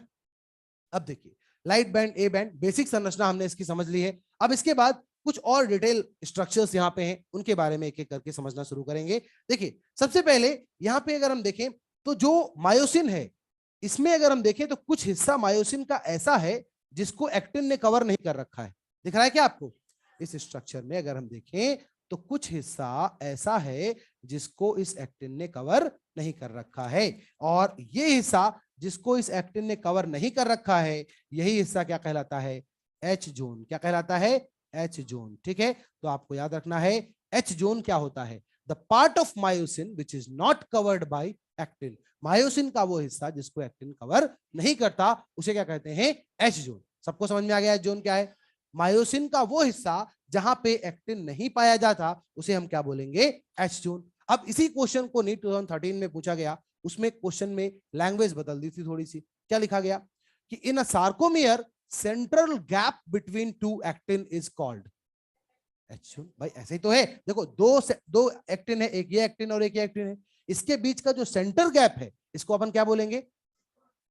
अब देखिए light band, A band, basic संरचना हमने इसकी समझ ली है। अब इसके बाद कुछ और डिटेल स्ट्रक्चर्स यहाँ पे हैं, उनके बारे में एक एक करके समझना शुरू करेंगे। देखिए सबसे पहले यहाँ पे अगर हम देखें तो जो मायोसिन है, इसमें अगर हम देखें तो कुछ हिस्सा मायोसिन का ऐसा है जिसको एक्टिन ने कवर नहीं कर रखा है। दिख रहा है क्या आपको? इस स्ट्रक्चर में अगर हम देखें तो कुछ हिस्सा ऐसा है जिसको इस एक्टिन ने कवर नहीं कर रखा है, और ये हिस्सा जिसको इस एक्टिन ने कवर नहीं कर रखा है, यही हिस्सा क्या कहलाता है, एच जोन। क्या कहलाता है, एच जोन, ठीक है। तो आपको याद रखना है एच जोन क्या होता है, the part of myosin which is not covered by actin. Myosin का वो हिस्सा जिसको एक्टिन कवर नहीं करता, उसे क्या कहते हैं, एच जोन। सबको समझ में आ गया एच जोन क्या है? मायोसिन का वो हिस्सा जहां पे एक्टिन नहीं पाया जाता, उसे हम क्या बोलेंगे, एच जोन। अब इसी क्वेश्चन को नीट 2013 में पूछा गया, उसमें क्वेश्चन में लैंग्वेज बदल दी थी थोड़ी सी। क्या लिखा गया कि in a sarcomere central gap between two actin is called H zone. भाई ऐसे ही तो है, देखो दो एक्टिन है, एक ये एक्टिन और एक ये एक्टिन है, इसके बीच का जो सेंटर गैप है इसको अपन क्या बोलेंगे,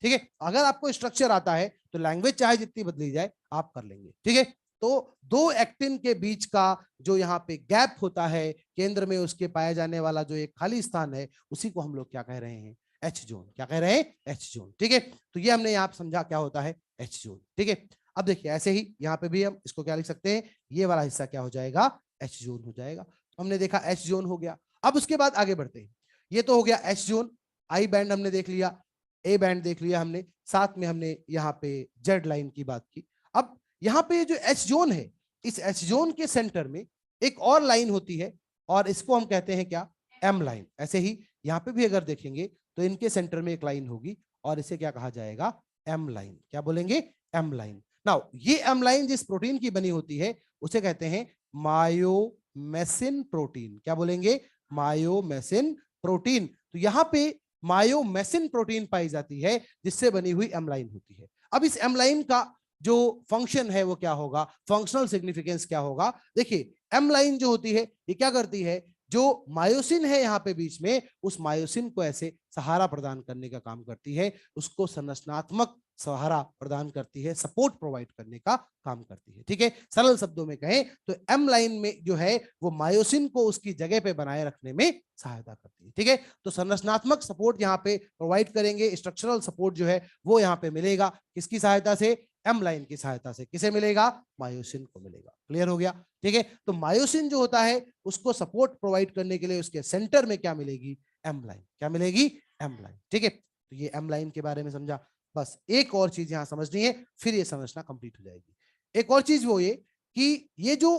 ठीक है। अगर आपको स्ट्रक्चर आता है तो लैंग्वेज चाहे जितनी बदली जाए आप कर लेंगे, ठीक है। तो दो एक्टिन के बीच का जो यहाँ पे गैप होता है, केंद्र में उसके पाया जाने वाला जो एक खाली स्थान है, उसी को हम लोग क्या कह रहे हैं, एच जोन। क्या कह रहे हैं, एच जोन, ठीक है। तो ये हमने यहाँ समझा क्या होता है एच जोन, ठीक है। अब देखिए ऐसे ही यहाँ पे भी हम इसको क्या लिख सकते हैं, ये वाला हिस्सा क्या हो जाएगा, एच जोन हो जाएगा। हमने देखा एच जोन हो गया। अब उसके बाद आगे बढ़ते हैं, ये तो हो गया एच जोन। आई बैंड हमने देख लिया, ए बैंड देख लिया हमने, साथ में हमने यहाँ पे जेड लाइन की बात की। अब यहाँ पे जो एच जोन है, इस एच जोन के सेंटर में एक और लाइन होती है और इसको हम कहते हैं क्या, एम लाइन। ऐसे ही यहाँ पे भी अगर देखेंगे तो इनके सेंटर में एक लाइन होगी और इसे क्या कहा जाएगा, एम लाइन। क्या बोलेंगे, एम लाइन। नाउ ये एम लाइन जिस प्रोटीन की बनी होती है उसे कहते हैं मायोमेसिन प्रोटीन। क्या बोलेंगे, मायोमेसिन प्रोटीन। तो यहाँ पे मायोमेसिन प्रोटीन पाई जाती है जिससे बनी हुई एमलाइन होती है। अब इस एमलाइन का जो फंक्शन है वो क्या होगा, फंक्शनल सिग्निफिकेंस क्या होगा। देखिए एमलाइन जो होती है ये क्या करती है, जो मायोसिन है यहाँ पे बीच में, उस मायोसिन को ऐसे सहारा प्रदान करने का काम करती है, उसको संरचनात्मक सहारा प्रदान करती है, सपोर्ट प्रोवाइड करने का काम करती है। ठीक है, सरल शब्दों में कहें तो एम लाइन में जो है वो मायोसिन को उसकी जगह पे बनाए रखने में सहायता करती है। ठीक है, तो संरचनात्मक सपोर्ट यहाँ पे प्रोवाइड करेंगे, स्ट्रक्चरल सपोर्ट जो है वो यहाँ पे मिलेगा किसकी सहायता से, एम लाइन की सहायता से। किसे मिलेगा, मायोसिन को मिलेगा। क्लियर हो गया। ठीक है, तो मायोसिन जो होता है उसको सपोर्ट प्रोवाइड करने के लिए उसके सेंटर में क्या मिलेगी, एम लाइन। क्या मिलेगी, एम लाइन। ठीक है, तो ये एम लाइन के बारे में समझा। बस एक और चीज यहां समझनी है, फिर ये समझना कंप्लीट हो जाएगी। एक और चीज वो ये कि ये जो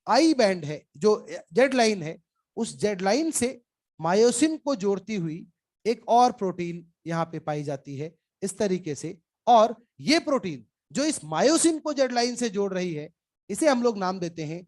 आई बैंड है, जो जेड लाइन है, उस जेड लाइन से मायोसिन को जोड़ती हुई एक और प्रोटीन यहां पे पाई जाती है इस तरीके से। और ये प्रोटीन जो इस मायोसिन को जेड लाइन से जोड़ रही है, इसे हम लोग नाम देते हैं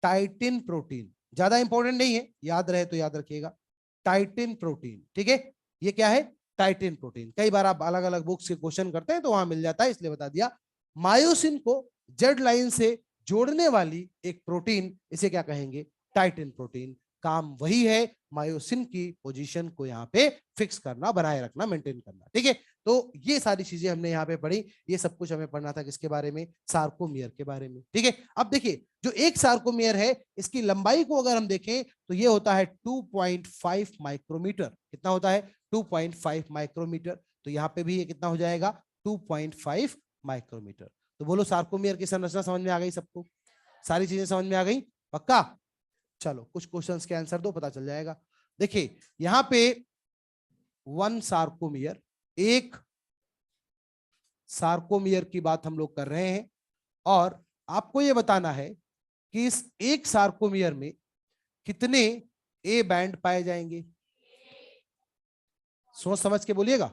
टाइटिन प्रोटीन। ज्यादा इंपॉर्टेंट नहीं है, याद रहे तो याद रखिएगा, टाइटिन प्रोटीन। ठीक है, ये क्या है, टाइटिन प्रोटीन। कई बार आप अलग अलग बुक्स के क्वेश्चन करते हैं तो वहां मिल जाता है, इसलिए बता दिया। मायोसिन को जेड लाइन से जोड़ने वाली एक प्रोटीन, इसे क्या कहेंगे, टाइटिन प्रोटीन। काम वही है, मायोसिन की पोजीशन को यहाँ पे फिक्स करना, बनाए रखना, मेंटेन करना। ठीक है, तो ये सारी चीजें हमने यहाँ पे पढ़ी। ये सब कुछ हमें पढ़ना था किसके बारे में, सार्कोमियर के बारे में। ठीक है, अब देखिए जो एक सार्कोमियर है, इसकी लंबाई को अगर हम देखें तो ये होता है 2.5 माइक्रोमीटर। कितना होता है, 2.5 माइक्रोमीटर। तो यहाँ पे भी ये कितना हो जाएगा, 2.5 माइक्रोमीटर। तो बोलो सार्कोमियर की संरचना समझ में आ गई सबको, सारी चीजें समझ में आ गई, पक्का। चलो कुछ क्वेश्चंस के आंसर दो, पता चल जाएगा। देखिए यहां पे वन सार्कोमियर, एक सार्कोमियर की बात हम लोग कर रहे हैं। और आपको यह बताना है कि इस एक सार्कोमियर में कितने ए बैंड पाए जाएंगे। सोच समझ के बोलिएगा,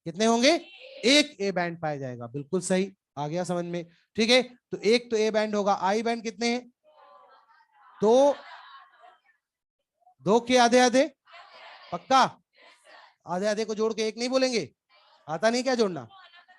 कितने होंगे, एक ए बैंड पाया जाएगा। बिल्कुल सही, आ गया समझ में। ठीक है, तो एक तो ए बैंड होगा। आई बैंड कितने हैं, दो, दो के आधे आधे, पक्का। आधे आधे को जोड़ के एक नहीं बोलेंगे, आता नहीं क्या जोड़ना,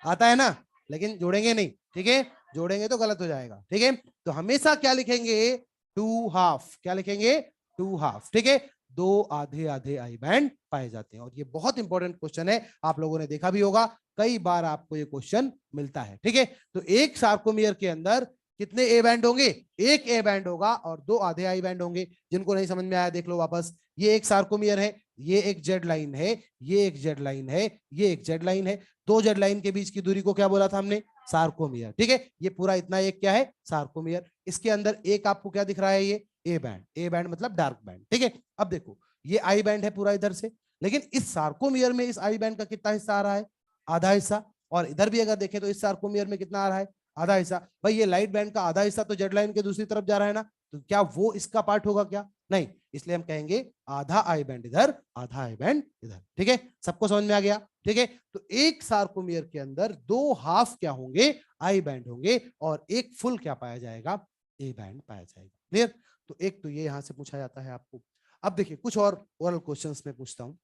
आता है ना, लेकिन जोड़ेंगे नहीं। ठीक है, जोड़ेंगे तो गलत हो जाएगा। ठीक है, तो हमेशा क्या लिखेंगे, टू हाफ। क्या लिखेंगे, टू हाफ। ठीक है, दो आधे आधे आई बैंड पाए जाते हैं। और ये बहुत इंपॉर्टेंट क्वेश्चन है, आप लोगों ने देखा भी होगा, कई बार आपको ये क्वेश्चन मिलता है। ठीक है, तो एक सार्कोमियर के अंदर कितने ए बैंड होंगे, एक ए बैंड होगा और दो आधे आई बैंड होंगे। जिनको नहीं समझ में आया देख लो वापस, ये एक सार्कोमियर है, ये एक जेड लाइन है, ये एक जेड लाइन है, ये एक जेड लाइन है। दो जेड लाइन के बीच की दूरी को क्या बोला था हमने, सार्कोमियर। ठीक है, ये पूरा इतना एक क्या है, सार्कोमियर। इसके अंदर एक आपको क्या दिख रहा है, ये ए बैंड। ए बैंड मतलब डार्क बैंड। ठीक है, अब देखो ये आई बैंड है पूरा इधर से, लेकिन इस सार्कोमियर में इस आई बैंड का कितना हिस्सा आ रहा है, आधा हिस्सा। और इधर भी अगर देखें तो इस सार्कोमियर में कितना आ रहा है, आधा हिस्सा। भाई ये लाइट बैंड का आधा हिस्सा तो जेड लाइन के दूसरी तरफ जा रहा है ना, तो क्या वो इसका पार्ट होगा क्या, नहीं। इसलिए हम कहेंगे आधा आई बैंड इधर, आधा आई बैंड इधर। ठीक है, सबको समझ में आ गया। ठीक है, तो एक सार्कोमियर के अंदर दो हाफ क्या होंगे, आई बैंड होंगे, और एक फुल क्या पाया जाएगा, ए बैंड पाया जाएगा। क्लियर। तो एक तो ये यहां से पूछा जाता है आपको। अब देखिए कुछ और ओरल क्वेश्चंस में पूछता हूं,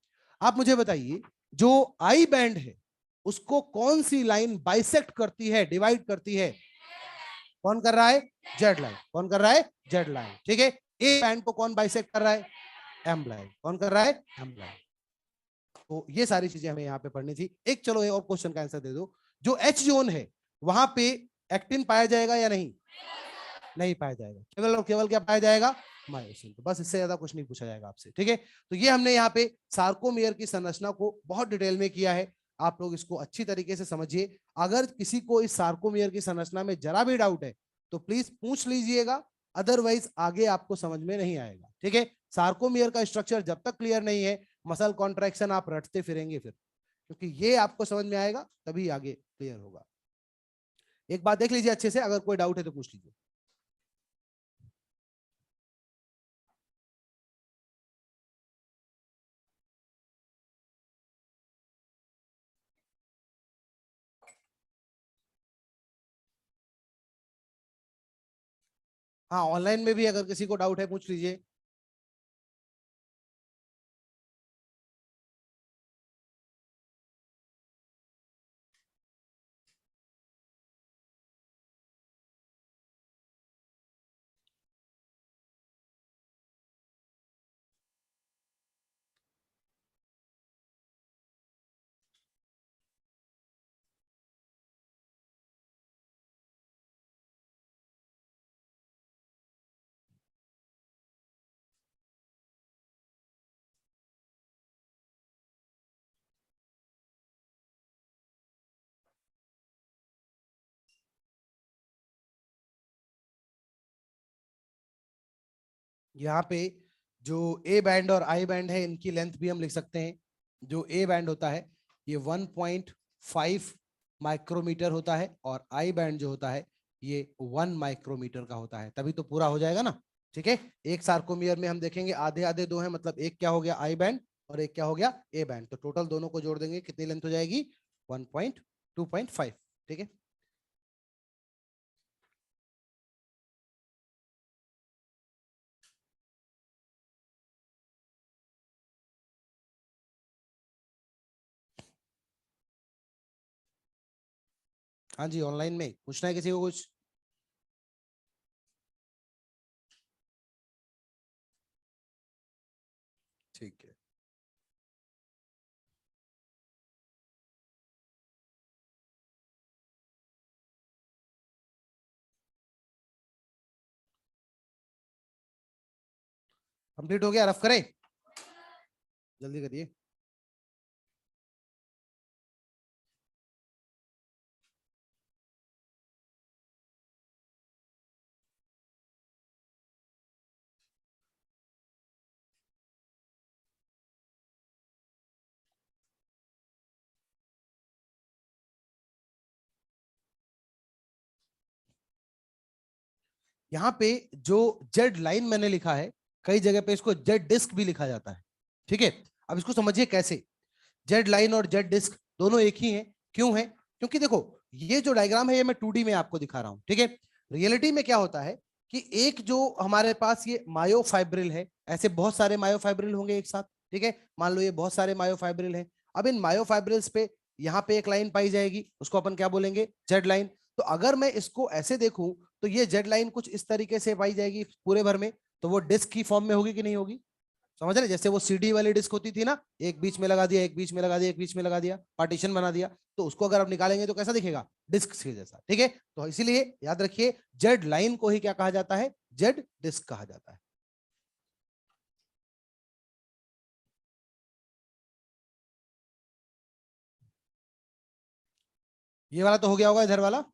आप मुझे बताइए जो आई बैंड है उसको कौन सी लाइन बाइसेक्ट करती है, डिवाइड करती है, कौन कर रहा है, जेड लाइन। कौन कर रहा है, जेड लाइन। ठीक है, ए बैंड को कौन बाइसेक्ट कर रहा है, एम लाइन। कौन कर रहा है, एम लाइन। तो ये सारी चीजें हमें यहाँ पे पढ़नी थी। एक चलो ये और क्वेश्चन का आंसर दे दो, जो एच जोन है वहां पे एक्टिन पाया जाएगा या नहीं, नहीं पाया जाएगा, केवल और केवल क्या पाया जाएगा, मायोसिन। तो बस इससे ज्यादा कुछ नहीं पूछा जाएगा आपसे। ठीक है, तो ये हमने यहाँ पे सार्कोमियर की संरचना को बहुत डिटेल में किया है। आप लोग इसको अच्छी तरीके से समझिए। अगर किसी को इस सार्कोमियर की संरचना में जरा भी डाउट है तो प्लीज पूछ लीजिएगा, अदरवाइज आगे आपको समझ में नहीं आएगा। ठीक है, सार्कोमियर का स्ट्रक्चर जब तक क्लियर नहीं है, मसल कॉन्ट्रैक्शन आप रटते फिरेंगे फिर, क्योंकि ये आपको समझ में आएगा तभी आगे क्लियर होगा। एक बात देख लीजिए अच्छे से, अगर कोई डाउट है तो पूछ लीजिए। हाँ, ऑनलाइन में भी अगर किसी को डाउट है पूछ लीजिए। यहाँ पे जो ए बैंड और आई बैंड है इनकी लेंथ भी हम लिख सकते हैं। जो ए बैंड होता है ये 1.5 माइक्रोमीटर होता है और आई बैंड जो होता है ये 1 माइक्रोमीटर का होता है, तभी तो पूरा हो जाएगा ना। ठीक है, एक सार्कोमियर में हम देखेंगे आधे आधे दो हैं, मतलब एक क्या हो गया आई बैंड और एक क्या हो गया ए बैंड, तो टोटल दोनों को जोड़ देंगे कितनी लेंथ हो जाएगी 1.2.5। ठीक है, हाँ जी, ऑनलाइन में पूछना है किसी को कुछ? ठीक है, कंप्लीट हो गया, रफ करें, जल्दी करिए। यहाँ पे जो जेड लाइन मैंने लिखा है, कई जगह पे इसको जेड डिस्क भी लिखा जाता है। ठीक है, अब इसको समझिए कैसे। जेड लाइन और जेड डिस्क दोनों एक ही हैं। क्यों है? क्योंकि देखो ये जो डायग्राम है ये मैं 2D में आपको दिखा रहा हूं। ठीक है, रियलिटी में क्या होता है कि एक जो हमारे पास ये मायोफाइब्रिल है, ऐसे बहुत सारे मायोफाइब्रिल होंगे एक साथ। ठीक है, मान लो ये बहुत सारे मायोफाइब्रिल हैं। अब इन मायोफाइब्रिल्स पे यहाँ पे एक लाइन पाई जाएगी, उसको अपन क्या बोलेंगे, जेड लाइन। तो अगर मैं इसको ऐसे देखूं तो ये जेड लाइन कुछ इस तरीके से पाई जाएगी पूरे भर में, तो वो डिस्क की फॉर्म में होगी कि नहीं होगी? समझ रहे, जैसे वो सीडी वाली डिस्क होती थी ना, एक बीच में लगा दिया, एक बीच में लगा दिया, एक बीच में लगा दिया, पार्टीशन बना दिया, तो उसको अगर आप निकालेंगे तो कैसा दिखेगा, डिस्क के जैसा। ठीक है, तो इसीलिए याद रखिए जेड लाइन को ही क्या कहा जाता है, जेड डिस्क कहा जाता है। ये वाला तो हो गया होगा, इधर वाला।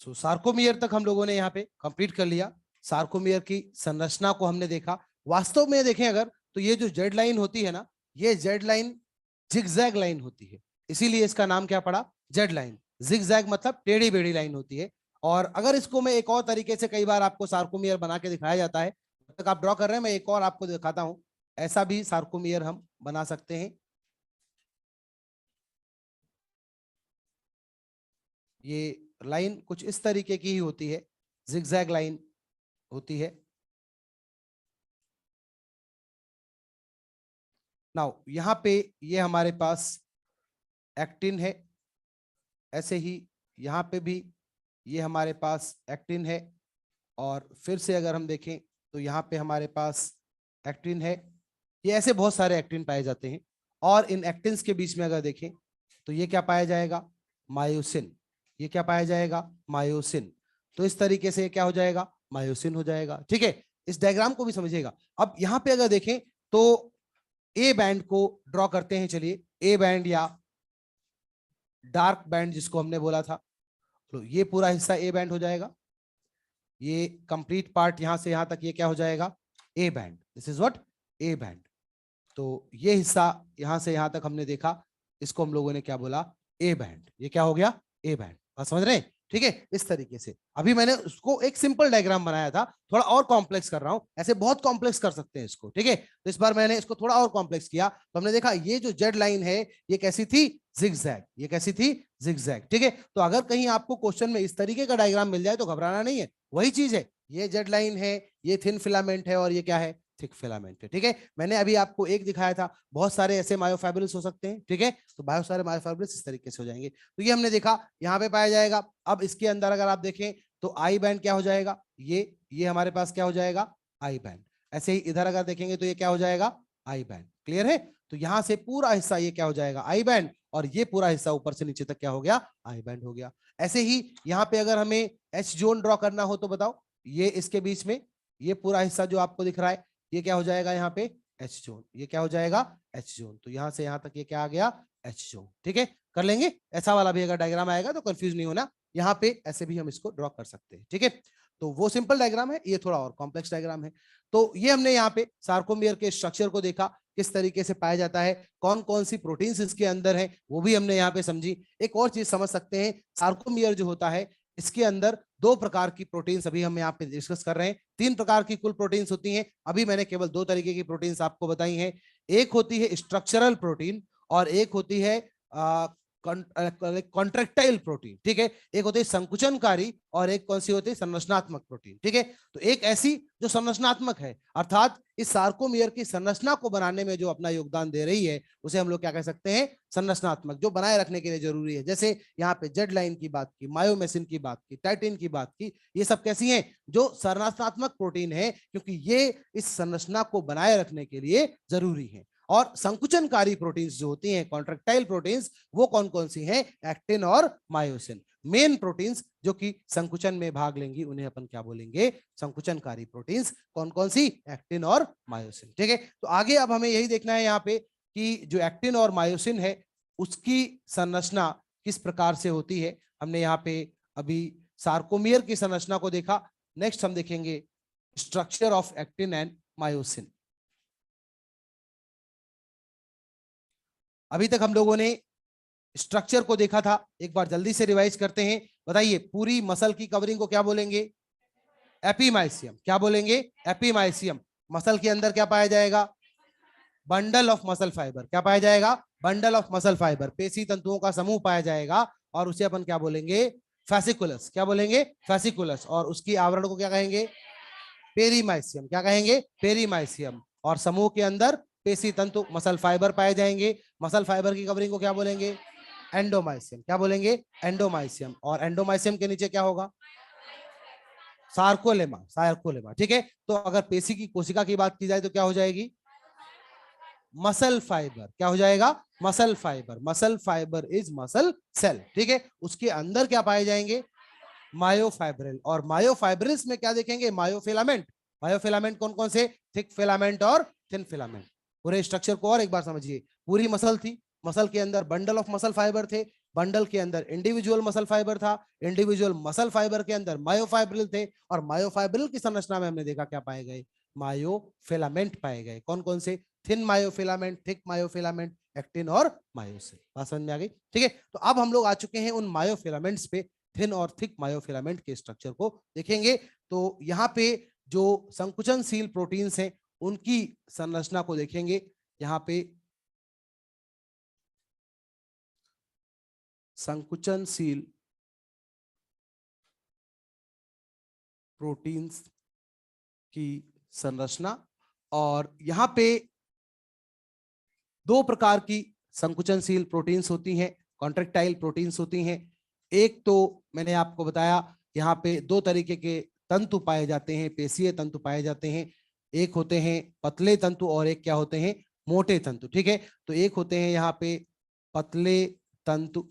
सो सार्कोमियर तक हम लोगों ने यहाँ पे कंप्लीट कर लिया। सार्कोमियर की संरचना को हमने देखा। वास्तव में देखें अगर, तो ये जो जेड लाइन होती है ना, ये जेड लाइन जिगजैग लाइन होती है, इसीलिए इसका नाम क्या पड़ा, जेड लाइन। जिगजैग मतलब टेढ़ी बेढ़ी लाइन होती है। और अगर इसको मैं एक और तरीके से, कई बार आपको सार्कोमियर बना के दिखाया जाता है, तब तक आप ड्रॉ कर रहे हैं, मैं एक और आपको दिखाता हूं। ऐसा भी सार्कोमियर हम बना सकते हैं। ये लाइन कुछ इस तरीके की ही होती है, जिगजैग लाइन होती है। नाउ यहाँ पे ये हमारे पास एक्टिन है, ऐसे ही यहाँ पे भी ये हमारे पास एक्टिन है। और फिर से अगर हम देखें तो यहाँ पे हमारे पास एक्टिन है। ये ऐसे बहुत सारे एक्टिन पाए जाते हैं। और इन एक्टिन्स के बीच में अगर देखें तो ये क्या पाया जाएगा, मायोसिन। ये क्या पाया जाएगा, मायोसिन। तो इस तरीके से क्या हो जाएगा, मायोसिन हो जाएगा। ठीक है, इस डायग्राम को भी समझिएगा। अब यहाँ पे अगर देखें तो ए बैंड को ड्रॉ करते हैं, चलिए। ए बैंड या डार्क बैंड जिसको हमने बोला था, तो ये पूरा हिस्सा ए बैंड हो जाएगा। ये कंप्लीट पार्ट यहां से यहां तक ये क्या हो जाएगा, A band. This is what, A band. तो ये हिस्सा यहां से यहां तक हमने देखा, इसको हम लोगों ने क्या बोला, ए बैंड। ये क्या हो गया, ए बैंड। बात समझ रहे हैं? ठीक है, इस तरीके से। अभी मैंने उसको एक सिंपल डायग्राम बनाया था, थोड़ा और कॉम्प्लेक्स कर रहा हूं, ऐसे बहुत कॉम्प्लेक्स कर सकते हैं इसको। ठीक है, तो इस बार मैंने इसको थोड़ा और कॉम्प्लेक्स किया, तो हमने देखा ये जो जेड लाइन है ये कैसी थी, जिगजैग। ये कैसी थी, जिगजैग। ठीक है, तो अगर कहीं आपको क्वेश्चन में इस तरीके का डायग्राम मिल जाए तो घबराना नहीं है, वही चीज है। ये जेड लाइन है, ये थिन फिलामेंट है, और ये क्या है, थिक फिलामेंट है। ठीक है, मैंने अभी आपको एक दिखाया था, बहुत सारे ऐसे मायोफाइब्रिल्स हो सकते हैं। ठीक है, तो बहुत सारे मायोफाइब्रिल्स इस तरीके से हो जाएंगे। तो ये हमने देखा यहाँ पे पाया जाएगा। अब इसके अंदर अगर आप देखें तो आई बैंड क्या हो जाएगा, ये हमारे पास क्या हो जाएगा, आई बैंड। ऐसे ही इधर अगर देखेंगे तो ये क्या हो जाएगा, आई बैंड। क्लियर है? तो यहां से पूरा हिस्सा ये क्या हो जाएगा, आई बैंड, और ये पूरा हिस्सा ऊपर से नीचे तक क्या हो गया, आई बैंड हो गया। ऐसे ही यहाँ पे अगर हमें एच जोन ड्रॉ करना हो तो बताओ, ये इसके बीच में ये पूरा हिस्सा जो आपको दिख रहा है ये क्या हो जाएगा यहाँ पे एच जोन, ये क्या हो जाएगा एच जोन। तो यहाँ से यहाँ तक ये क्या आ गया एच जोन। ठीक है, कर लेंगे। ऐसा वाला भी अगर डायग्राम आएगा तो कंफ्यूज नहीं होना, यहाँ पे ऐसे भी हम इसको ड्रॉ कर सकते हैं। ठीक है, तो वो सिंपल डायग्राम है, ये थोड़ा और कॉम्प्लेक्स डायग्राम है। तो ये हमने यहाँ पे सार्कोमियर के स्ट्रक्चर को देखा, किस तरीके से पाया जाता है, कौन कौन सी प्रोटीन्स इसके अंदर है, वो भी हमने यहाँ पे समझी। एक और चीज समझ सकते हैं, सार्कोमियर जो होता है इसके अंदर दो प्रकार की प्रोटीन्स अभी हम यहाँ पे डिस्कस कर रहे हैं। तीन प्रकार की कुल प्रोटीन्स होती हैं, अभी मैंने केवल दो तरीके की प्रोटीन्स आपको बताई हैं। एक होती है स्ट्रक्चरल प्रोटीन और एक होती है कॉन्ट्रेक्टाइल प्रोटीन। ठीक है, एक होती है संकुचनकारी और एक कौन सी होती है संरचनात्मक प्रोटीन। ठीक है, तो एक ऐसी जो संरचनात्मक है, अर्थात इस सार्कोमियर की संरचना को बनाने में जो अपना योगदान दे रही है उसे हम लोग क्या कह सकते हैं संरचनात्मक, जो बनाए रखने के लिए जरूरी है। जैसे यहाँ पे जेड लाइन की बात की, मायोमेसिन की बात की, टाइटिन की बात की, ये सब कैसी हैं जो संरचनात्मक प्रोटीन है, क्योंकि ये इस संरचना को बनाए रखने के लिए जरूरी है। और संकुचनकारी प्रोटीन्स जो होती हैं कॉन्ट्रेक्टाइल प्रोटीन्स, वो कौन कौन सी हैं, एक्टिन और मायोसिन। मेन प्रोटीन्स जो कि संकुचन में भाग लेंगी उन्हें अपन क्या बोलेंगे संकुचनकारी प्रोटीन्स। कौन कौन सी, एक्टिन और मायोसिन। ठीक है, तो आगे अब हमें यही देखना है यहाँ पे कि जो एक्टिन और मायोसिन है उसकी संरचना किस प्रकार से होती है। हमने यहाँ पे अभी सार्कोमियर की संरचना को देखा, नेक्स्ट हम देखेंगे structure of actin and myosin. अभी तक हम लोगों ने स्ट्रक्चर को देखा था, एक बार जल्दी से रिवाइज करते हैं। बताइए, पूरी मसल की कवरिंग को क्या बोलेंगे, एपीमाइसियम। क्या बोलेंगे, एपीमाइसियम। मसल के अंदर क्या पाया जाएगा, बंडल ऑफ मसल फाइबर। क्या पाया जाएगा, बंडल ऑफ मसल फाइबर, पेशी तंतुओं का समूह पाया जाएगा और उसे अपन क्या बोलेंगे, फैसिकुलस। क्या बोलेंगे, फैसिकुलस। और उसकी आवरण को क्या कहेंगे, पेरीमाइसियम। क्या कहेंगे, पेरीमाइसियम। और समूह के अंदर पेशी तंतु मसल फाइबर पाए जाएंगे। मसल फाइबर की कवरिंग को क्या बोलेंगे, एंडोमाइसियम। क्या बोलेंगे, एंडोमाइसियम। और एंडोमाइसियम के नीचे क्या होगा, सार्कोलेमा। सार्कोलेमा। ठीक है, तो अगर पेशी की कोशिका की बात की जाए तो क्या हो जाएगी, मसल फाइबर। क्या हो जाएगा, muscle fibre. Muscle fibre is muscle cell. ठीक है, उसके अंदर क्या पाए जाएंगे, मायोफाइब्रिल। और मायोफाइब्रिल्स में क्या देखेंगे, मायोफिलामेंट। मायोफिलामेंट कौन कौन से, थिक फिलामेंट और थिन फिलामेंट। पूरे स्ट्रक्चर को और एक बार समझिए, पूरी मसल थी, मसल के अंदर बंडल ऑफ मसल फाइबर थे, बंडल के अंदर इंडिविजुअल मसल फाइबर था, इंडिविजुअल मसल फाइबर के अंदर मायोफाइब्रिल थे, और मायोफाइब्रिल की संरचना में हमने देखा क्या पाए गए, मायोफिलामेंट पाए गए। कौन कौन से, thin myofilament, thick myofilament, actin और मायोसिन। बात समझ में आ गई। ठीक है, तो अब हम लोग आ चुके हैं उन मायोफिलामेंट्स पे, थिन और थिक मायोफिलामेंट के स्ट्रक्चर को देखेंगे। तो यहाँ पे जो संकुचनशील प्रोटीन्स हैं उनकी संरचना को देखेंगे। यहाँ पे संकुचनशील प्रोटीन्स की संरचना, और यहाँ पे दो प्रकार की संकुचनशील प्रोटीन्स होती हैं, कॉन्ट्रेक्टाइल प्रोटीन्स होती हैं। एक तो मैंने आपको बताया यहाँ पे दो तरीके के तंतु पाए जाते हैं, पेशीय तंतु पाए जाते हैं। एक होते हैं पतले तंतु और एक क्या होते हैं, मोटे तंतु। ठीक है, तो एक होते हैं यहाँ पे पतले तंतु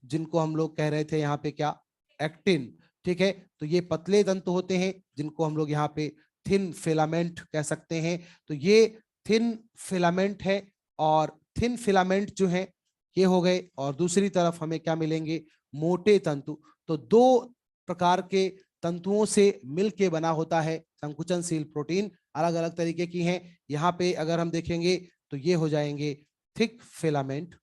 जिनको हम लोग कह रहे थे यहाँ पे क्या, एक्टिन। ठीक है, तो ये पतले तंतु होते हैं जिनको हम लोग यहाँ पे थिन फिलामेंट कह सकते हैं। तो ये थिन फिलामेंट है, और थिन फिलामेंट जो है ये हो गए, और दूसरी तरफ हमें क्या मिलेंगे, मोटे तंतु। तो दो प्रकार के तंतुओं से मिलके बना होता है संकुचनशील प्रोटीन, अलग अलग तरीके की हैं। यहाँ पे अगर हम देखेंगे तो ये हो जाएंगे थिक फिलामेंट,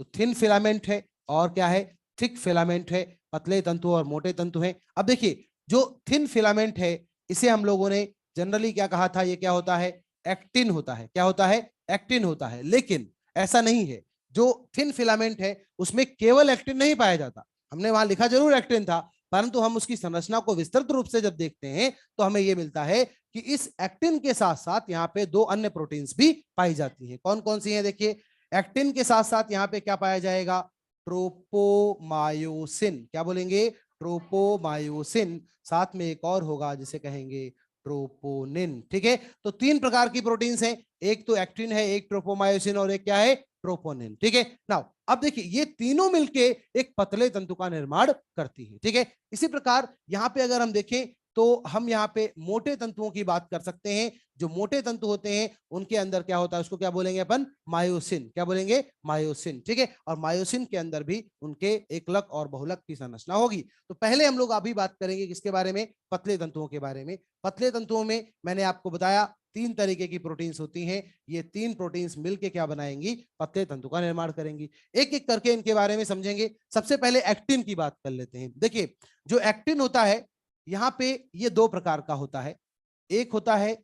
तो थिन फिलामेंट है, और क्या है, थिक फिलामेंट है, पतले तंतु और मोटे तंतु हैं। अब देखिए, जो थिन फिलामेंट है इसे हम लोगों ने जनरली क्या कहा था, ये क्या होता है, एक्टिन होता है। क्या होता है, एक्टिन होता है। लेकिन ऐसा नहीं है, जो थिन फिलामेंट है उसमें केवल एक्टिन नहीं पाया जाता। हमने वहां लिखा जरूर एक्टिन था, परंतु हम उसकी संरचना को विस्तृत रूप से जब देखते हैं तो हमें यह मिलता है कि इस एक्टिन के साथ साथ यहाँ पे दो अन्य प्रोटीन्स भी पाई जाती है। कौन कौन सी है, देखिए, एक्टिन के साथ साथ यहाँ पे क्या पाया जाएगा, ट्रोपोमायोसिन। क्या बोलेंगे, ट्रोपोमायोसिन। साथ में एक और होगा जिसे कहेंगे ट्रोपोनिन। ठीक है, तो तीन प्रकार की प्रोटीन्स हैं, एक तो एक्टिन है, एक ट्रोपोमायोसिन और एक क्या है, ट्रोपोनिन। ठीक है, नाउ अब देखिए ये तीनों मिलके एक पतले तंतु का निर्माण करती है। ठीक है, इसी प्रकार यहां पे अगर हम देखें तो हम यहाँ पे मोटे तंतुओं की बात कर सकते हैं। जो मोटे तंतु होते हैं उनके अंदर क्या होता है, उसको क्या बोलेंगे अपन, मायोसिन। क्या बोलेंगे, मायोसिन। ठीक है, और मायोसिन के अंदर भी उनके एकलक और बहुलक की संरचना होगी। तो पहले हम लोग अभी बात करेंगे किसके बारे में, पतले तंतुओं के बारे में। पतले तंतुओं में मैंने आपको बताया 3 तरीके की प्रोटीन्स होती हैं। ये 3 प्रोटीन्स मिलके क्या बनाएंगी, पतले तंतु का निर्माण करेंगी। एक एक करके इनके बारे में समझेंगे। सबसे पहले एक्टिन की बात कर लेते हैं। देखिए, जो एक्टिन होता है यहाँ पे ये 2 प्रकार का होता है। एक होता है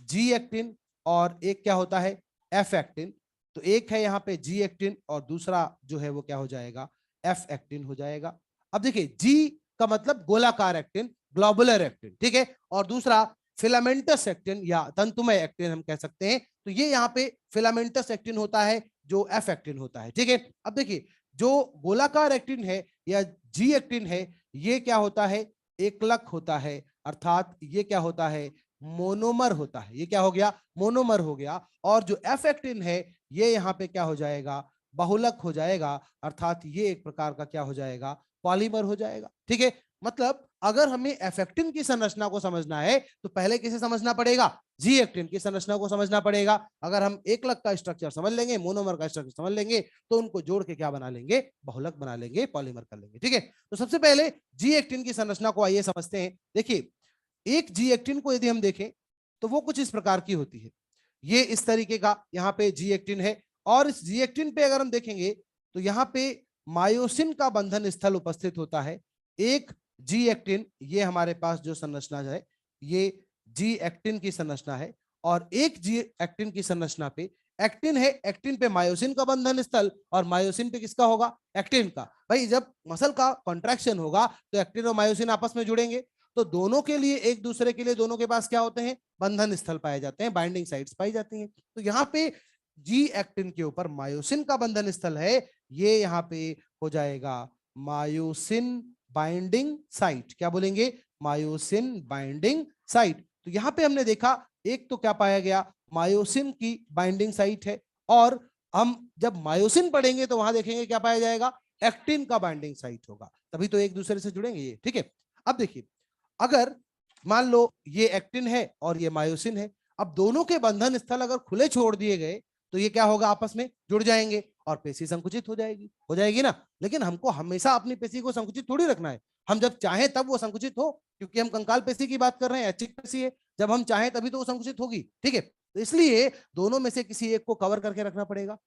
जी एक्टिन और एक क्या होता है, एफ एक्टिन। तो एक है यहाँ पे जी एक्टिन और दूसरा जो है वो क्या हो जाएगा, एफ एक्टिन हो जाएगा। अब देखिए, जी का मतलब गोलाकार एक्टिन, ग्लोबुलर एक्टिन। ठीक है, और दूसरा फिलामेंटस एक्टिन या तंतुमय एक्टिन हम कह सकते हैं। तो ये यहाँ पे फिलामेंटस एक्टिन होता है, जो एफ एक्टिन होता है। ठीक है, अब देखिए, जो गोलाकार एक्टिन है या जी एक्टिन है, ये क्या होता है, एकलक होता है। अर्थात ये क्या होता है, मोनोमर होता है। ये क्या हो गया, मोनोमर हो गया। और जो एफ एक्टिन है, ये यहाँ पे क्या हो जाएगा, बहुलक हो जाएगा। अर्थात ये एक प्रकार का क्या हो जाएगा, पॉलीमर हो जाएगा। ठीक है, मतलब अगर हमें एफ एक्टिन की संरचना को समझना है तो पहले किसे समझना पड़ेगा, जी एक्टिन की संरचना को समझना पड़ेगा। अगर हम एकलक का स्ट्रक्चर समझ लेंगे, मोनोमर का स्ट्रक्चर समझ लेंगे, तो उनको जोड़ के क्या बना लेंगे, बहुलक बना लेंगे, पॉलीमर कर लेंगे। ठीक है, तो सबसे पहले जी एक्टिन की संरचना को आइए समझते हैं। देखिए, एक जी एक्टिन को यदि हम देखें तो वो कुछ इस प्रकार की होती है। ये इस तरीके का यहाँ पे जी एक्टिन है। और इस जी एक्टिन पे अगर हम देखेंगे तो यहाँ पे मायोसिन का बंधन स्थल उपस्थित होता है। एक जी एक्टिन, ये हमारे पास जो संरचना है, ये जी एक्टिन की संरचना है। और एक जी एक्टिन की संरचना पे एक्टिन है, एक्टिन पे मायोसिन का बंधन स्थल, और मायोसिन पे किसका होगा, एक्टिन का। भाई, जब मसल का कॉन्ट्रैक्शन होगा तो एक्टिन और मायोसिन आपस में जुड़ेंगे। तो दोनों के लिए, एक दूसरे के लिए, दोनों के पास क्या होते हैं, बंधन स्थल पाए जाते हैं, बाइंडिंग साइट्स पाई जाती हैं। तो यहाँ पे जी एक्टिन के ऊपर मायोसिन का बंधन स्थल है, ये यहाँ पे हो जाएगा मायोसिन बाइंडिंग साइट। क्या बोलेंगे, मायोसिन बाइंडिंग साइट। तो यहाँ पे हमने देखा, एक तो क्या पाया गया, मायोसिन की बाइंडिंग साइट है। और हम जब मायोसिन पढ़ेंगे तो वहां देखेंगे क्या पाया जाएगा, एक्टिन का बाइंडिंग साइट होगा। तभी तो एक दूसरे से जुड़ेंगे ये। ठीक है, अब देखिए, अगर मान लो ये एक्टिन है और ये मायोसिन है, अब दोनों के बंधन स्थल अगर खुले छोड़ दिए गए तो ये क्या होगा, आपस में जुड़ जाएंगे और पेशी संकुचित हो जाएगी ना। लेकिन हमको हमेशा अपनी पेशी को संकुचित थोड़ी रखना है। हम जब चाहें तब वो संकुचित हो, क्योंकि हम कंकाल पेशी की बात कर रहे हैं, ऐच्छिक पेशी है। जब हम चाहें तभी तो वो संकुचित होगी। ठीक है, तो इसलिए दोनों में से किसी एक को कवर करके रखना पड़ेगा।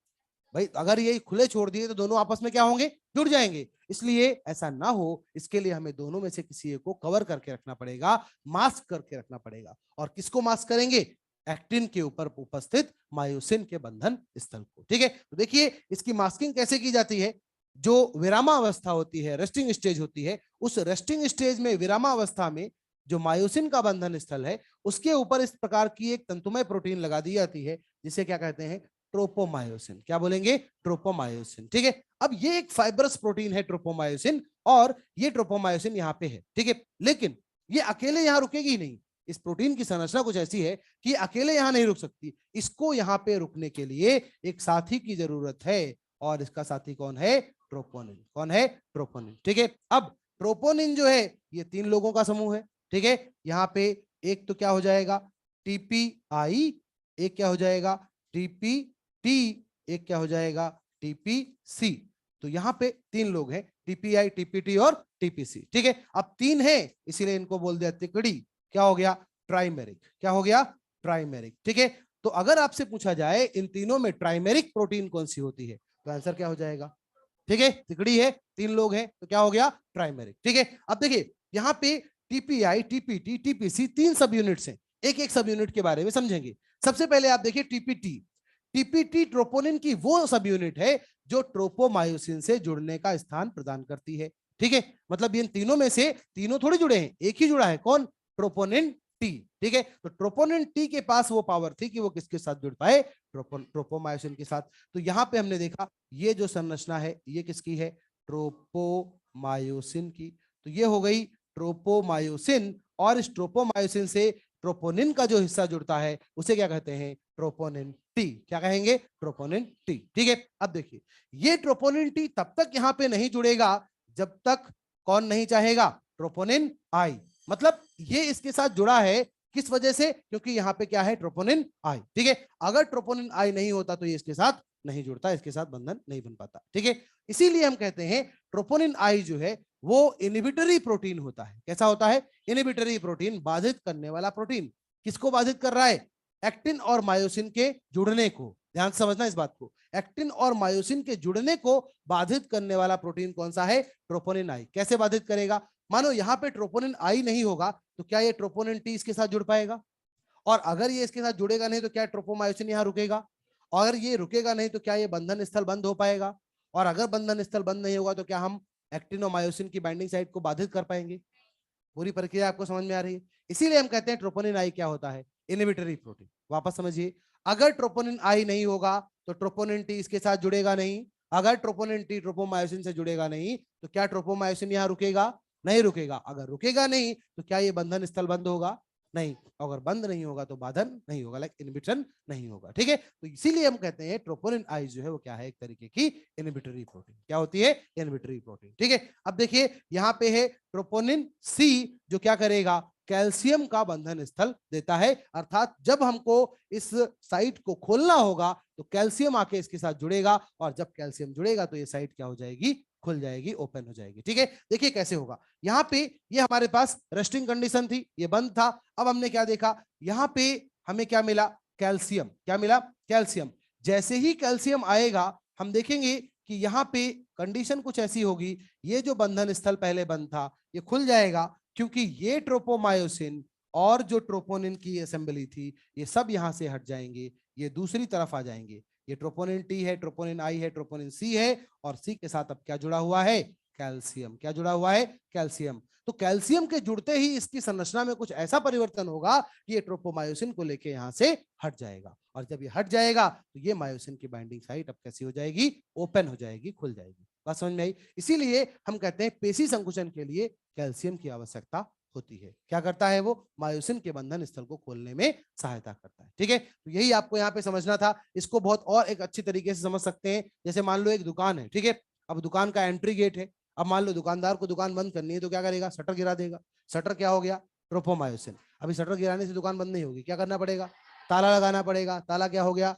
भाई, अगर ये खुले छोड़ दिए तो दोनों आपस में क्या होंगे, जुड़ जाएंगे। इसलिए ऐसा ना हो, इसके लिए हमें दोनों में से किसी एक को कवर करके रखना पड़ेगा, मास्क करके रखना पड़ेगा। और किसको मास्क करेंगे, एक्टिन के ऊपर उपस्थित मायोसिन के बंधन स्थल को। ठीक है, तो देखिए इसकी मास्किंग कैसे की जाती है। जो विरामावस्था होती है, रेस्टिंग स्टेज होती है, उस रेस्टिंग स्टेज में, विरामावस्था में, जो मायोसिन का बंधन स्थल है, उसके ऊपर इस प्रकार की एक तंतुमय प्रोटीन लगा दी जाती है, जिसे क्या कहते हैं, ट्रोपोमायोसिन। क्या बोलेंगे, ट्रोपोमायोसिन। ठीक है, अब ये एक फाइब्रस प्रोटीन है ट्रोपोमायोसिन, और ये ट्रोपोमायोसिन यहाँ पे है। ठीक है, लेकिन ये अकेले यहाँ रुकेगी नहीं। इस प्रोटीन की संरचना कुछ ऐसी है कि अकेले यहाँ नहीं रुक सकती। इसको यहाँ पे रुकने के लिए एक साथी की जरूरत है, और इसका साथी कौन है, ट्रोपोनिन। कौन है, ट्रोपोनिन। ठीक है, अब ट्रोपोनिन जो है ये 3 लोगों का समूह है। ठीक है, यहाँ पे एक तो क्या हो जाएगा, टीपीआई, एक क्या हो जाएगा, टीपी टी, एक क्या हो जाएगा, टीपीसी। तो यहाँ पे 3 लोग हैं, टीपीआई, टीपीटी और टीपीसी। ठीक है, अब 3 है इसीलिए इनको बोल दिया तिकड़ी। क्या हो गया, ट्राइमेरिक। क्या हो गया, ट्राइमेरिक। ठीक है, तो अगर आपसे पूछा जाए इन तीनों में ट्राइमेरिक प्रोटीन कौन सी होती है, तो आंसर क्या हो जाएगा, ठीक है, तिकड़ी है, 3 लोग हैं, तो क्या हो गया, ट्राइमेरिक। ठीक है, अब देखिए यहाँ पे टीपीआई, टीपीटी, टीपीसी 3 सब यूनिट्स हैं। एक एक सब यूनिट के बारे में समझेंगे। सबसे पहले आप देखिए टीपीटी। टीपीटी ट्रोपोनिन की वो सब यूनिट है जो ट्रोपोमायोसिन से जुड़ने का स्थान प्रदान करती है। ठीक है, मतलब इन तीनों में से तीनों थोड़ी जुड़े हैं, एक ही जुड़ा है, कौन, ट्रोपोनिन टी। ठीक है, तो ट्रोपोनिन टी के पास वो पावर थी कि वो किसके साथ जुड़ पाए, ट्रोपोमायोसिन के साथ। तो यहाँ पे हमने देखा ये जो संरचना है ये किसकी है, ट्रोपोमायोसिन की। तो ये हो गई ट्रोपोमायोसिन, और इस ट्रोपोमायोसिन से ट्रोपोनिन का जो हिस्सा जुड़ता है उसे क्या कहते हैं, ट्रोपोनिन टी। क्या कहेंगे, ट्रोपोनिन टी। ठीक है, अब देखिए ये ट्रोपोनिन टी तब तक यहां पे नहीं जुड़ेगा जब तक कौन नहीं चाहेगा, ट्रोपोनिन आई। मतलब ये इसके साथ जुड़ा है, किस वजह से? क्योंकि यहाँ पे क्या है, ट्रोपोनिन आई। ठीक है, अगर ट्रोपोनिन आई नहीं होता तो ये इसके साथ नहीं जुड़ता, इसके साथ बंधन नहीं बन पाता। ठीक है, इसीलिए हम कहते हैं ट्रोपोनिन आई जो है वो इनहिबिटरी प्रोटीन होता है। कैसा होता है? इनहिबिटरी प्रोटीन, बाधित करने वाला प्रोटीन। किसको बाधित कर रहा है? एक्टिन और मायोसिन के जुड़ने को। ध्यान से समझना इस बात को, एक्टिन और मायोसिन के जुड़ने को बाधित करने वाला प्रोटीन कौन सा है? ट्रोपोनिन आई। कैसे बाधित करेगा? मानो यहाँ पे ट्रोपोनिन आई नहीं होगा तो क्या ये ट्रोपोनिन टी इसके साथ जुड़ पाएगा? और अगर ये इसके साथ जुड़ेगा नहीं तो क्या ट्रोपोमायोसिन यहाँ रुकेगा? और अगर ये रुकेगा नहीं तो क्या ये बंधन स्थल बंद हो पाएगा? और अगर बंधन स्थल बंद नहीं होगा तो क्या हम एक्टिन और मायोसिन की बाइंडिंग साइट को बाधित कर पाएंगे? पूरी प्रक्रिया आपको समझ में आ रही है? इसीलिए हम कहते हैं ट्रोपोनिन आई क्या होता है? Inhibitory protein. वापस समझिए, अगर ट्रोपोनिन आई नहीं होगा तो ट्रोपोनिन टी इसके साथ जुड़ेगा नहीं। अगर ट्रोपोनिन टी ट्रोपोमायोसिन से जुड़ेगा नहीं तो क्या ट्रोपोमायोसिन यहाँ रुकेगा? नहीं रुकेगा। अगर रुकेगा नहीं तो क्या ये बंधन स्थल बंद होगा? नहीं। अगर बंद नहीं होगा तो बाधन नहीं होगा, लाइक इनहिबिशन नहीं होगा। ठीक है, तो इसीलिए हम कहते हैं ट्रोपोनिन आई जो है वो क्या है? एक तरीके की इनहिबिटरी प्रोटीन। क्या होती है? Inhibitory protein. ठीक है, अब देखिए यहाँ पे है ट्रोपोनिन सी जो क्या करेगा? कैल्शियम का बंधन स्थल देता है। अर्थात जब हमको इस साइट को खोलना होगा तो कैल्शियम आके इसके साथ जुड़ेगा, और जब कैल्शियम जुड़ेगा तो ये साइट क्या हो जाएगी? खुल जाएगी, ओपन हो जाएगी। ठीक है, देखिए कैसे होगा। यहाँ पे ये हमारे पास रेस्टिंग कंडीशन थी, ये बंद था। अब हमने क्या देखा? यहाँ पे हमें क्या मिला? कैल्शियम। क्या मिला? कैल्शियम। जैसे ही कैल्शियम आएगा हम देखेंगे कि यहाँ पे कंडीशन कुछ ऐसी होगी, ये जो बंधन स्थल पहले बंद था ये खुल जाएगा, क्योंकि ये ट्रोपोमायोसिन और जो ट्रोपोनिन की असेंबली थी ये सब यहां से हट जाएंगे, ये दूसरी तरफ आ जाएंगे। ये ट्रोपोनिन टी है, ट्रोपोनिन आई है, ट्रोपोनिन सी है, और सी के साथ अब क्या जुड़ा हुआ है? कैल्शियम। क्या जुड़ा हुआ है? कैल्शियम। तो कैल्शियम के जुड़ते ही इसकी संरचना में कुछ ऐसा परिवर्तन होगा कि ये ट्रोपोमायोसिन को लेके यहां से हट जाएगा, और जब ये हट जाएगा तो ये मायोसिन की बाइंडिंग साइट अब कैसी हो जाएगी? ओपन हो जाएगी, खुल जाएगी। बात समझ में आई? इसीलिए हम कहते हैं पेशी संकुचन के लिए कैल्शियम की आवश्यकता होती है। क्या करता है वो? मायोसिन के बंधन स्थल को खोलने में सहायता करता है। ठीक है, तो यही आपको यहाँ पे समझना था। इसको बहुत और एक अच्छी तरीके से समझ सकते हैं। जैसे मान लो एक दुकान है, ठीक है, अब दुकान का एंट्री गेट है। अब मान लो दुकानदार को दुकान बंद करनी है तो क्या करेगा? शटर गिरा देगा। शटर क्या हो गया? ट्रोपोमायोसिन। अभी शटर गिराने से दुकान बंद नहीं होगी, क्या करना पड़ेगा? ताला लगाना पड़ेगा। ताला क्या हो गया?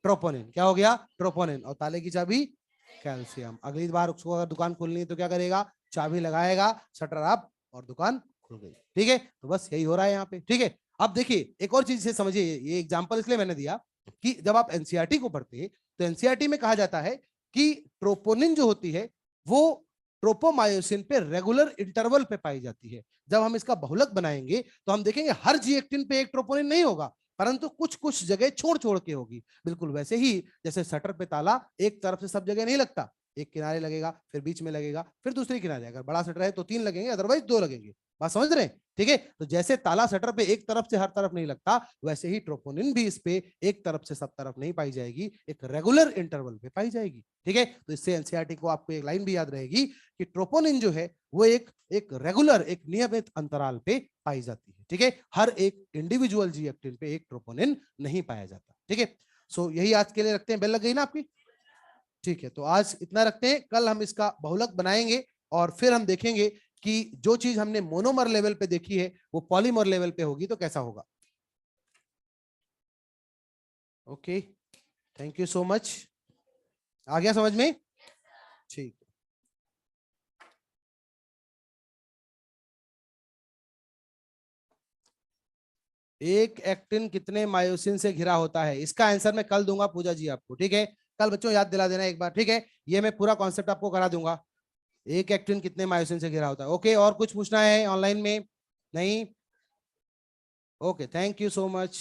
ट्रोपोनिन। क्या हो गया? ट्रोपोनिन। और ताले की चाबी? कैल्शियम। अगली बार उसको अगर दुकान खोलनी है तो क्या करेगा? चाबी लगाएगा, शटर अप, और दुकान खुल गई। ठीक है, तो बस यही हो रहा है यहाँ पे। ठीक है, अब देखिए एक और चीज से समझिए, ये एग्जांपल इसलिए मैंने दिया कि जब आप एनसीईआरटी को पढ़ते हैं तो एनसीईआरटी में कहा जाता है कि ट्रोपोनिन जो होती है वो ट्रोपोमायोसिन पे रेगुलर इंटरवल पे पाई जाती है। जब हम इसका बहुलक बनाएंगे तो हम देखेंगे हर जी एक्टिन पे एक ट्रोपोनिन नहीं होगा, परंतु कुछ कुछ जगह छोड़ छोड़ के होगी। बिल्कुल वैसे ही जैसे शटर पे ताला एक तरफ से सब जगह नहीं लगता, एक किनारे लगेगा, फिर बीच में लगेगा, फिर दूसरे किनारे। अगर बड़ा शटर है तो 3 लगेंगे, अदरवाइज 2 लगेंगे। बात समझ रहे हैं? ठीक है, तो जैसे ताला शटर पे एक तरफ से हर तरफ नहीं लगता, वैसे ही ट्रोपोनिन भी इस पे एक तरफ से सब तरफ नहीं पाई जाएगी, एक रेगुलर इंटरवल पे पाई जाएगी। ठीक है, तो इससे एनसीईआरटी को आपको एक लाइन भी याद रहेगी कि ट्रोपोनिन जो है वो एक रेगुलर, एक नियमित अंतराल पे पाई जाती है। ठीक है, हर एक इंडिविजुअल जी एक्टिन पे एक ट्रोपोनिन नहीं पाया जाता। ठीक है, सो यही आज के लिए रखते हैं। बेल लग गई ना आपकी? ठीक है, तो आज इतना रखते हैं। कल हम इसका बहुलक बनाएंगे और फिर हम देखेंगे कि जो चीज हमने मोनोमर लेवल पे देखी है वो पॉलीमर लेवल पे होगी तो कैसा होगा। Okay, thank you so much. आ गया समझ में? ठीक। एक एक्टिन कितने मायोसिन से घिरा होता है? इसका आंसर मैं कल दूंगा पूजा जी आपको। ठीक है, कल बच्चों याद दिला देना एक बार। ठीक है, ये मैं पूरा कॉन्सेप्ट आपको करा दूंगा। एक एक्टिन कितने मायोसिन से घिरा होता है। ओके, और कुछ पूछना है ऑनलाइन में? नहीं? Okay, thank you so much.